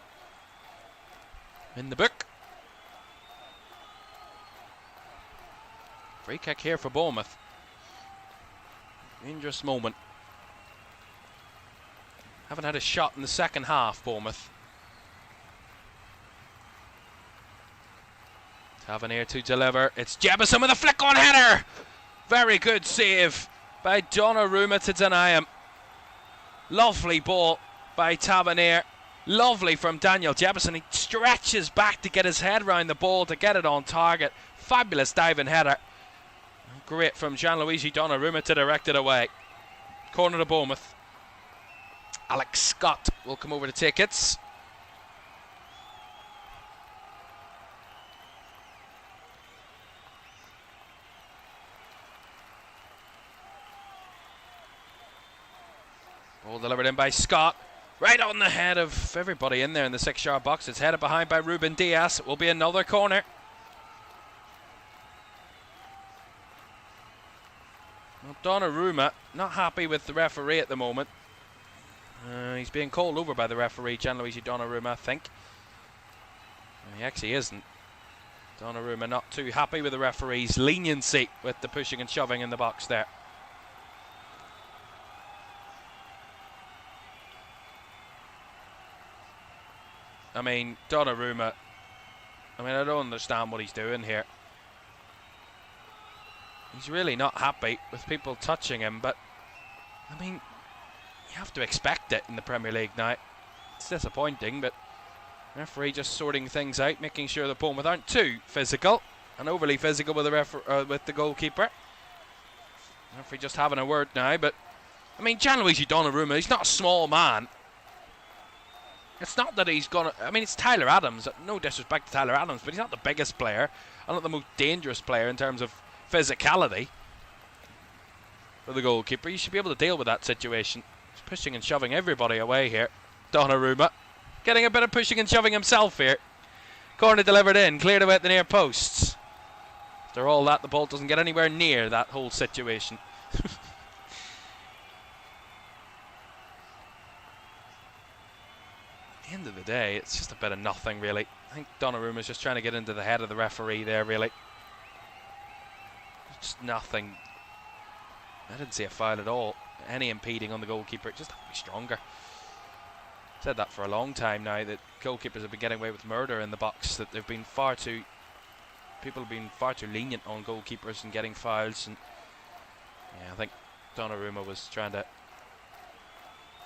In the book. Free kick here for Bournemouth. Dangerous moment. Haven't had a shot in the second half, Bournemouth. Tavernier to deliver. It's Jebison with a flick-on header. Very good save by Donnarumma to deny him. Lovely ball by Tavernier. Lovely from Daniel Jebison. He stretches back to get his head round the ball to get it on target. Fabulous diving header. Great from Gianluigi Donnarumma to direct it away. Corner to Bournemouth. Alex Scott will come over to take it. Ball delivered in by Scott. Right on the head of everybody in there in the 6-yard box. It's headed behind by Ruben Diaz. It will be another corner. Well, Donnarumma not happy with the referee at the moment. He's being called over by the referee, Gianluigi Donnarumma, I think. He actually isn't. Donnarumma not too happy with the referee's leniency with the pushing and shoving in the box there. I mean, Donnarumma, I don't understand what he's doing here. He's really not happy with people touching him, but, I mean, you have to expect it in the Premier League now. It's disappointing, but referee just sorting things out, making sure the Bournemouth aren't too physical and overly physical with the goalkeeper. Referee just having a word now, but, I mean, Gianluigi Donnarumma, he's not a small man. It's not that he's gonna. I mean, it's Tyler Adams. No disrespect to Tyler Adams, but he's not the biggest player and not the most dangerous player in terms of physicality for the goalkeeper. You should be able to deal with that situation. He's pushing and shoving everybody away here. Donnarumma getting a bit of pushing and shoving himself here. Corner delivered in, cleared away at the near posts. After all that, the ball doesn't get anywhere near that whole situation. End of the day, it's just a bit of nothing, really. I think Donnarumma's just trying to get into the head of the referee there, really. Just nothing. I didn't see a foul at all. Any impeding on the goalkeeper. It just have to be stronger. Said that for a long time now, that goalkeepers have been getting away with murder in the box, that they've been people have been far too lenient on goalkeepers and getting fouls. And yeah, I think Donnarumma was trying to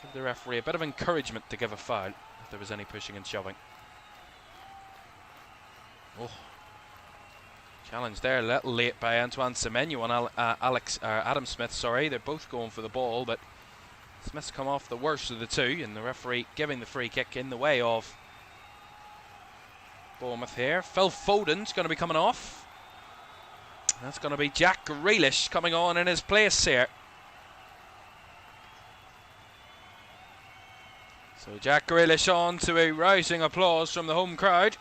give the referee a bit of encouragement to give a foul if there was any pushing and shoving. Oh, challenge there, a little late by Antoine Semenyo and Adam Smith. Sorry, they're both going for the ball, but Smith's come off the worst of the two, and the referee giving the free kick in the way of Bournemouth here. Phil Foden's going to be coming off. That's going to be Jack Grealish coming on in his place here. So Jack Grealish on to a rousing applause from the home crowd.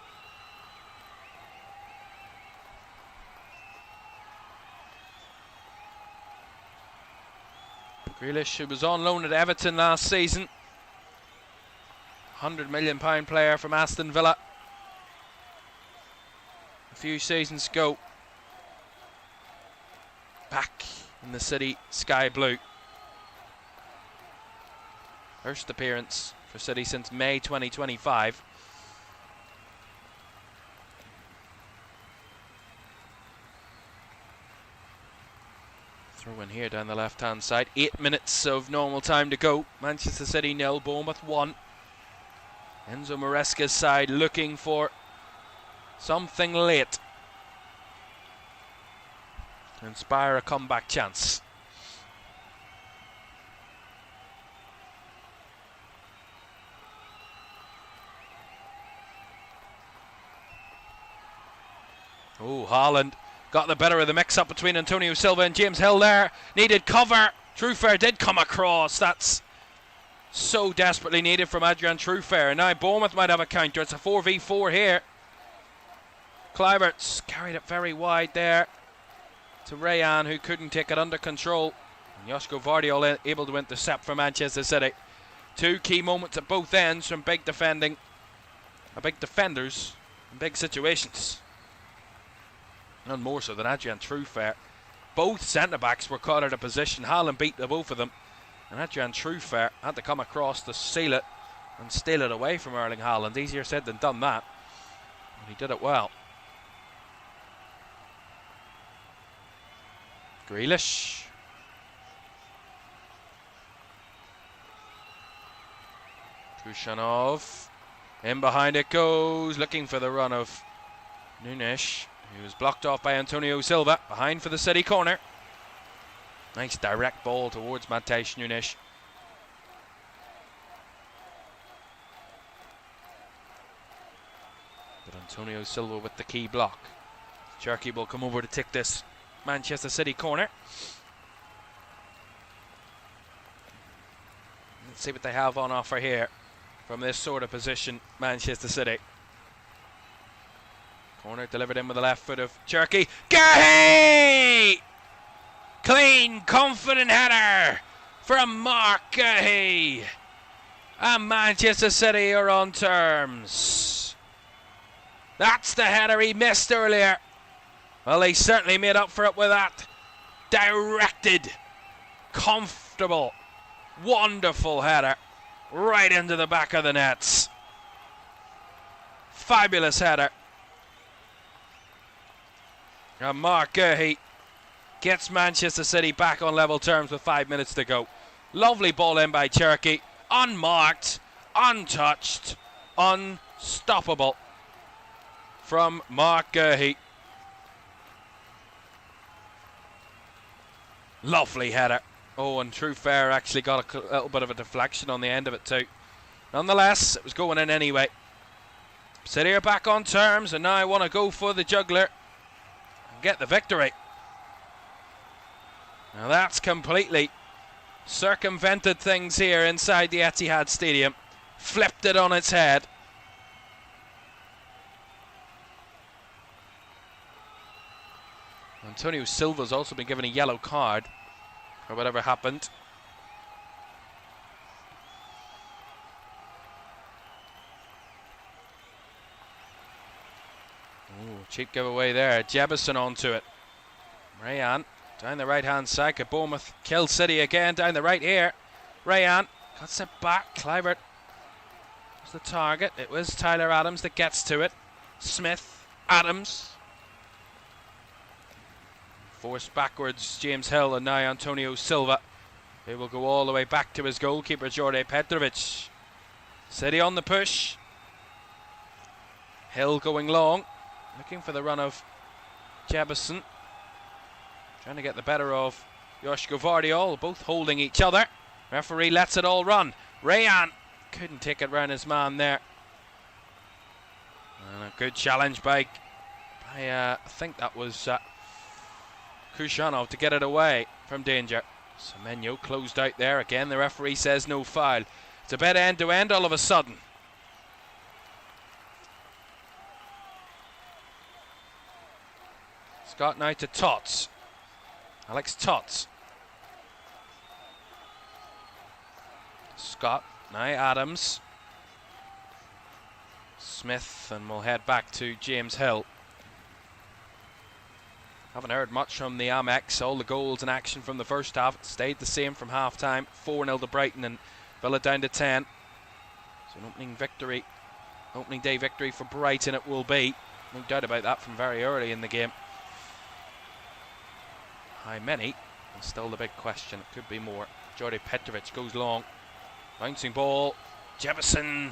Grealish, who was on loan at Everton last season. £100 million player from Aston Villa a few seasons ago. Back in the City Sky Blue. First appearance for City since May 2025. Throw in here down the left hand side. 8 minutes of normal time to go. Manchester City 0, Bournemouth 1. Enzo Maresca's side looking for something late to inspire a comeback chance. Oh, Haaland got the better of the mix-up between Antonio Silva and James Hill there. Needed cover. Truffert did come across. That's so desperately needed from Adrian Truffert. And now Bournemouth might have a counter. It's a 4v4 here. Kluivert's carried it very wide there. to Rayan, who couldn't take it under control. And Joško Vardiol able to intercept for Manchester City. Two key moments at both ends from big defenders in big situations. None more so than Adrian Trufer. Both centre-backs were caught out of position. Haaland beat the both of them. And Adrian Trufer had to come across to seal it and steal it away from Erling Haaland. Easier said than done that. And he did it well. Grealish. Khrushchev. In behind it goes, looking for the run of Nunes. He was blocked off by Antonio Silva. Behind for the City corner. Nice direct ball towards Matej Nunes. But Antonio Silva with the key block. Cherki will come over to take this Manchester City corner. Let's see what they have on offer here from this sort of position, Manchester City. Corner delivered in with the left foot of Cherki. Guéhi! Clean, confident header from Mark Guéhi. And Manchester City are on terms. That's the header he missed earlier. Well, he certainly made up for it with that. Directed, comfortable, wonderful header right into the back of the nets. Fabulous header. And Mark Guéhi gets Manchester City back on level terms with 5 minutes to go. Lovely ball in by Cherki. Unmarked, untouched, unstoppable from Mark Guéhi. Lovely header. Oh, and Trufer actually got a little bit of a deflection on the end of it too. Nonetheless, it was going in anyway. City are back on terms and now I want to go for the juggler and get the victory. Now that's completely circumvented things here inside the Etihad Stadium. Flipped it on its head. Antonio Silva's also been given a yellow card for whatever happened. Ooh, cheap giveaway there. Jebison onto it. Rayan down the right hand side. Could Bournemouth kill City again down the right here. Rayan got sent back. Kluivert was the target. It was Tyler Adams that gets to it. Smith, Adams. Forced backwards, James Hill, and now Antonio Silva. He will go all the way back to his goalkeeper, Jorge Petrovic. City on the push. Hill going long, looking for the run of Jebison. Trying to get the better of Joško Vardiol, both holding each other. Referee lets it all run. Rayan couldn't take it round his man there. And a good challenge by I think that was Khrushchev to get it away from danger. Semenyo closed out there again. The referee says no foul. It's a bit end to end all of a sudden. Scott now to Tots. Alex Tots. Scott now Adams. Smith, and we'll head back to James Hill. Haven't heard much from the Amex. All the goals and action from the first half stayed the same from half time. 4-0 to Brighton and Villa down to 10. So an opening day victory for Brighton it will be. No doubt about that from very early in the game. How many? And still the big question. It could be more. Jorge Petrovic goes long. Bouncing ball. Jebison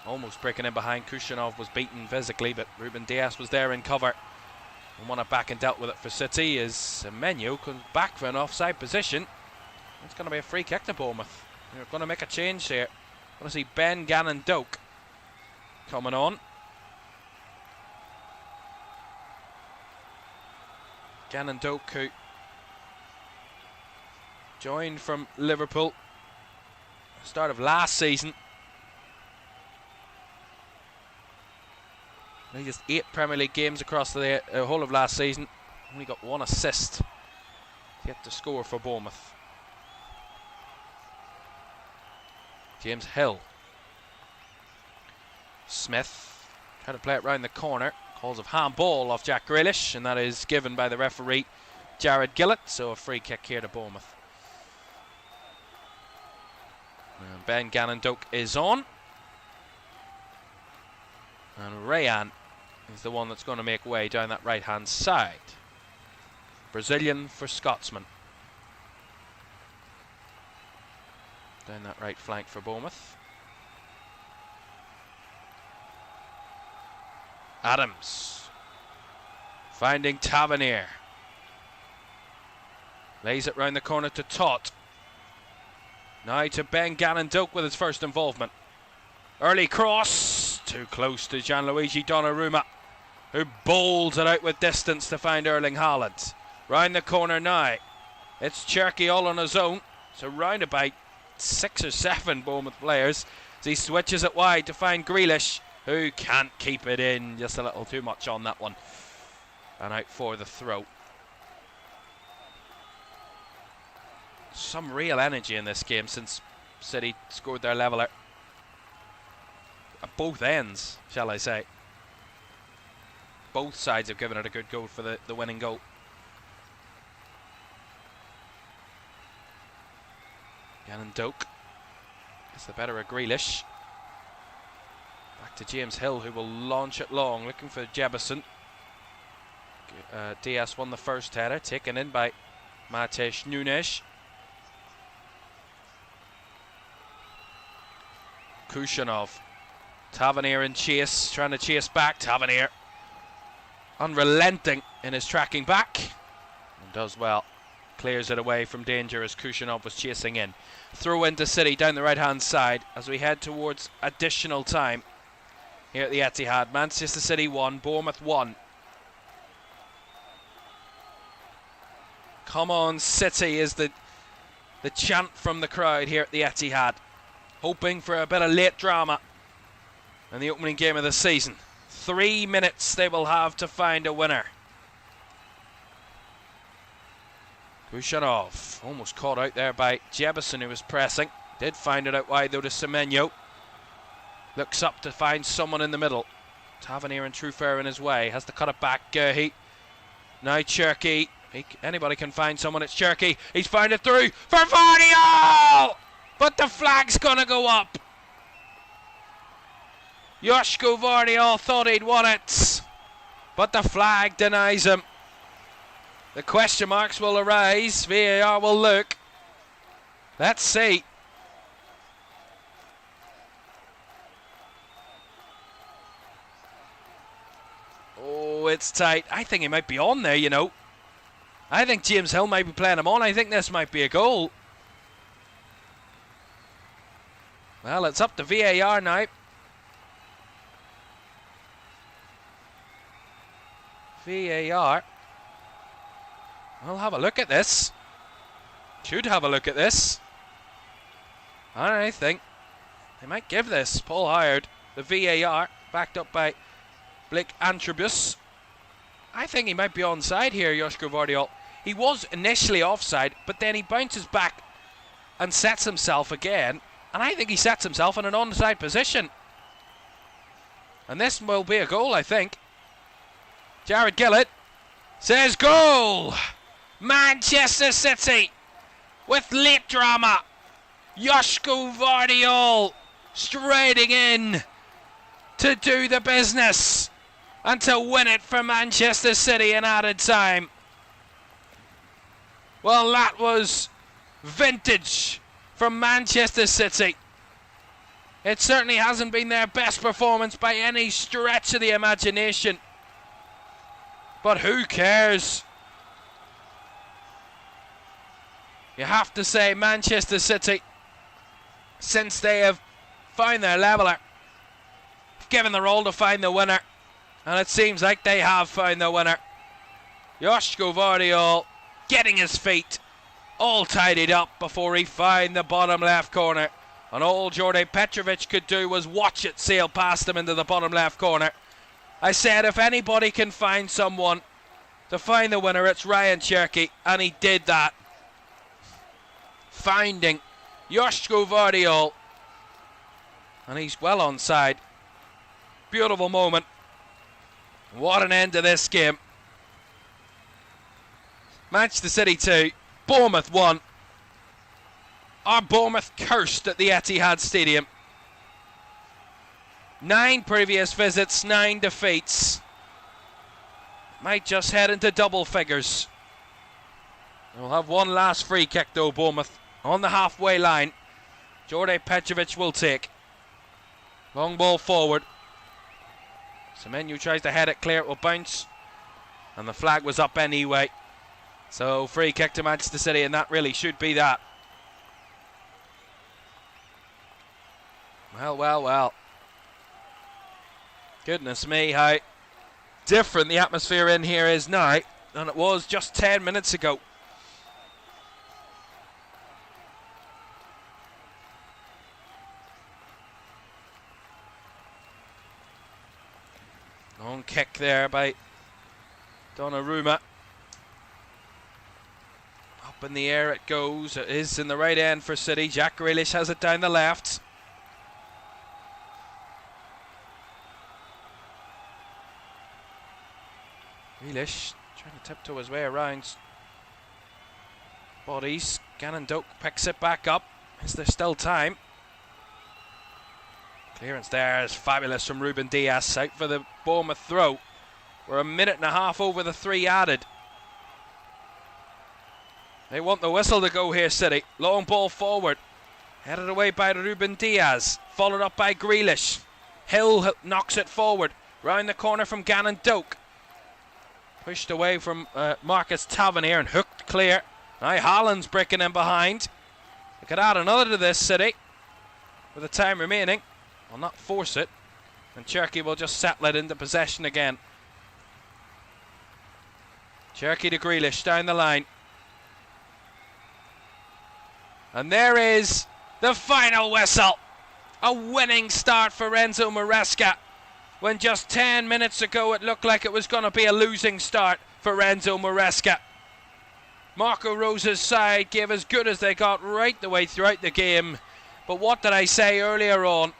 almost breaking in behind. Khrushchev was beaten physically, but Ruben Dias was there in cover. And won it back and dealt with it for City as Semenyo comes back for an offside position. It's going to be a free kick to Bournemouth. They're going to make a change here. Want to see Ben Gannon-Doak coming on. Gannon-Doak, who joined from Liverpool start of last season. He just 8 Premier League games across the whole of last season. Only got 1 assist. Yet to score for Bournemouth. James Hill. Smith. Trying to play it round the corner. Calls of handball off Jack Grealish, and that is given by the referee, Jared Gillett. So a free kick here to Bournemouth. And Ben Gannon-Doak is on. And Rayan is the one that's going to make way down that right-hand side. Brazilian for Scotsman. Down that right flank for Bournemouth. Adams. Finding Tavernier. Lays it round the corner to Todd. Now to Ben Gannon-Doak with his first involvement. Early cross. Too close to Gianluigi Donnarumma, who bowls it out with distance to find Erling Haaland. Round the corner now. It's Cherky all on his own. So round about 6 or 7 Bournemouth players as he switches it wide to find Grealish, who can't keep it in. Just a little too much on that one. And out for the throw. Some real energy in this game since City scored their leveller. At both ends, shall I say. Both sides have given it a good goal for the winning goal. Gannon-Doak gets the better of Grealish. Back to James Hill, who will launch it long, looking for Jebison. Diaz won the first header, taken in by Matej Nunes. Kushanov. Tavernier in chase, trying to chase back. Tavernier unrelenting in his tracking back, and does well. Clears it away from danger as Kushanov was chasing in. Throw into City down the right hand side as we head towards additional time here at the Etihad. Manchester City 1, Bournemouth 1. Come on City is the chant from the crowd here at the Etihad, hoping for a bit of late drama in the opening game of the season. 3 minutes they will have to find a winner. Kushanov almost caught out there by Jebison, who was pressing. Did find it out wide though to Semenyo. Looks up to find someone in the middle. Tavernier and Trufer in his way. Has to cut it back. Gerhi. Now Cherky. Anybody can find someone. It's Cherky. He's found it through for Vardiol! But the flag's gonna go up. Joško Vardiol thought he'd won it, but the flag denies him. The question marks will arise. VAR will look. Let's see. Oh, it's tight. I think he might be on there, you know. I think James Hill might be playing him on. I think this might be a goal. Well, it's up to VAR now. VAR. I'll have a look at this. Should have a look at this. I think they might give this. Paul Howard, the VAR, backed up by Blake Antrobus. I think he might be onside here, Joško Vardiol. He was initially offside, but then he bounces back and sets himself again. And I think he sets himself in an onside position. And this will be a goal, I think. Jared Gillett says goal! Manchester City with late drama. Joško Vardiol striding in to do the business and to win it for Manchester City in added time. Well, that was vintage from Manchester City. It certainly hasn't been their best performance by any stretch of the imagination. But who cares? You have to say Manchester City, since they have found their leveller, given their all to find the winner. And it seems like they have found the winner. Joško Vardiol getting his feet all tidied up before he found the bottom left corner. And all Jordan Petrovic could do was watch it sail past him into the bottom left corner. I said if anybody can find someone to find the winner. It's Ryan Cherky, and he did that, finding Joško Vardiol, and he's well onside. Beautiful moment. What an end to this game. Manchester City 2, Bournemouth 1. Are Bournemouth cursed at the Etihad Stadium? 9 previous visits, 9 defeats. Might just head into double figures. We'll have one last free kick though, Bournemouth, on the halfway line. Jorge Petrovic will take. Long ball forward. Semenyo tries to head it clear, it will bounce. And the flag was up anyway. So free kick to Manchester City, and that really should be that. Well. Goodness me, how different the atmosphere in here is now than it was just 10 minutes ago. Long kick there by Donnarumma. Up in the air it goes. It is in the right end for City. Jack Grealish has it down the left. Grealish trying to tiptoe his way around bodies. Gannon Doak picks it back up. Is there still time? Clearance there is fabulous from Ruben Dias, out for the Bournemouth throw. We're a minute and a half over the 3 added. They want the whistle to go here, City. Long ball forward. Headed away by Ruben Dias. Followed up by Grealish. Hill knocks it forward. Round the corner from Gannon Doak. Pushed away from Marcus Tavernier and hooked clear. Now Haaland's breaking in behind. They could add another to this, City, with the time remaining. Will not force it, and Cherky will just settle it into possession again. Cherky to Grealish down the line. And there is the final whistle. A winning start for Renzo Maresca, when just 10 minutes ago it looked like it was going to be a losing start for Renzo Maresca. Marco Rosa's side gave as good as they got right the way throughout the game. But what did I say earlier on?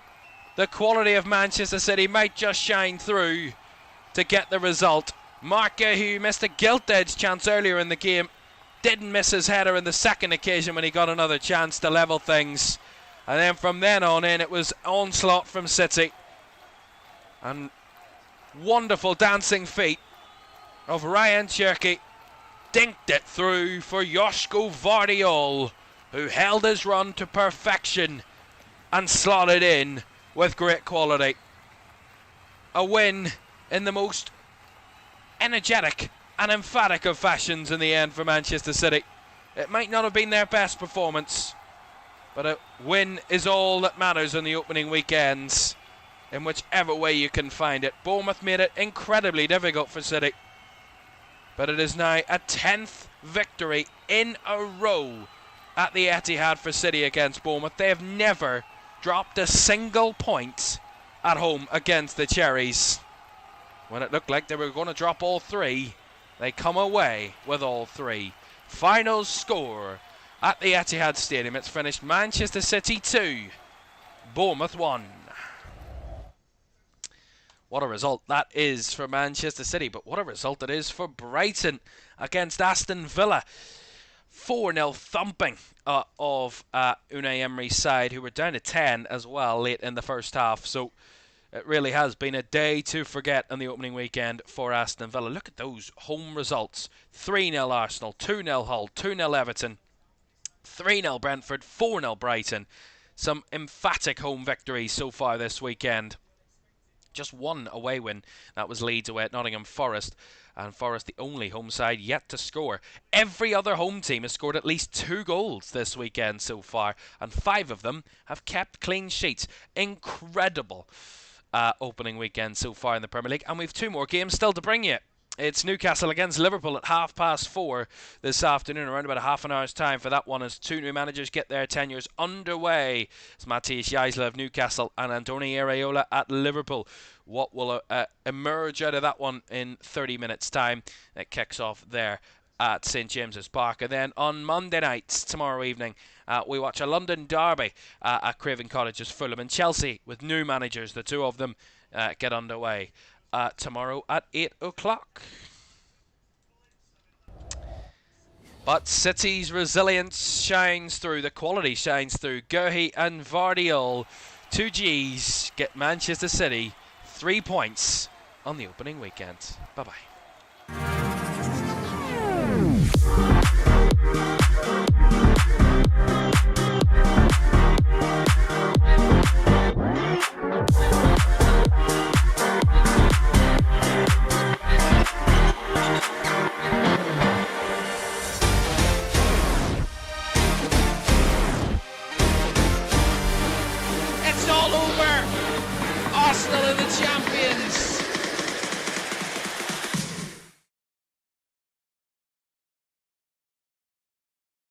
The quality of Manchester City might just shine through to get the result. Marca, who missed a gilt-edged chance earlier in the game, didn't miss his header in the second occasion when he got another chance to level things. And then from then on in, it was onslaught from City. And wonderful dancing feet of Ryan Cherky dinked it through for Joško Vardiol, who held his run to perfection and slotted in with great quality. A win in the most energetic and emphatic of fashions in the end for Manchester City. It might not have been their best performance, but a win is all that matters in the opening weekends, in whichever way you can find it. Bournemouth made it incredibly difficult for City, but it is now a 10th victory in a row at the Etihad for City against Bournemouth. They have never dropped a single point at home against the Cherries. When it looked like they were going to drop all 3, they come away with all 3. Final score at the Etihad Stadium. It's finished Manchester City 2, Bournemouth 1. What a result that is for Manchester City, but what a result it is for Brighton against Aston Villa. 4-0 thumping of Unai Emery's side, who were down to 10 as well late in the first half. So it really has been a day to forget on the opening weekend for Aston Villa. Look at those home results. 3-0 Arsenal, 2-0 Hull, 2-0 Everton, 3-0 Brentford, 4-0 Brighton. Some emphatic home victories so far this weekend. Just one away win, that was Leeds away at Nottingham Forest, and Forest the only home side yet to score. Every other home team has scored at least 2 goals this weekend so far, and 5 of them have kept clean sheets. Incredible opening weekend so far in the Premier League, and we've 2 more games still to bring you. It's Newcastle against Liverpool at 4:30 this afternoon, around about a half an hour's time for that one, as two new managers get their tenures underway. It's Matthias Jaisler of Newcastle and Andoni Iraola at Liverpool. What will emerge out of that one in 30 minutes' time? It kicks off there at St James's Park. And then on Monday nights, tomorrow evening, we watch a London derby at Craven Cottage as Fulham and Chelsea, with new managers. The two of them get underway tomorrow at 8 o'clock. But City's resilience shines through, the quality shines through. Guehi and Vardiol, 2 Gs, get Manchester City 3 points on the opening weekend. Bye-bye.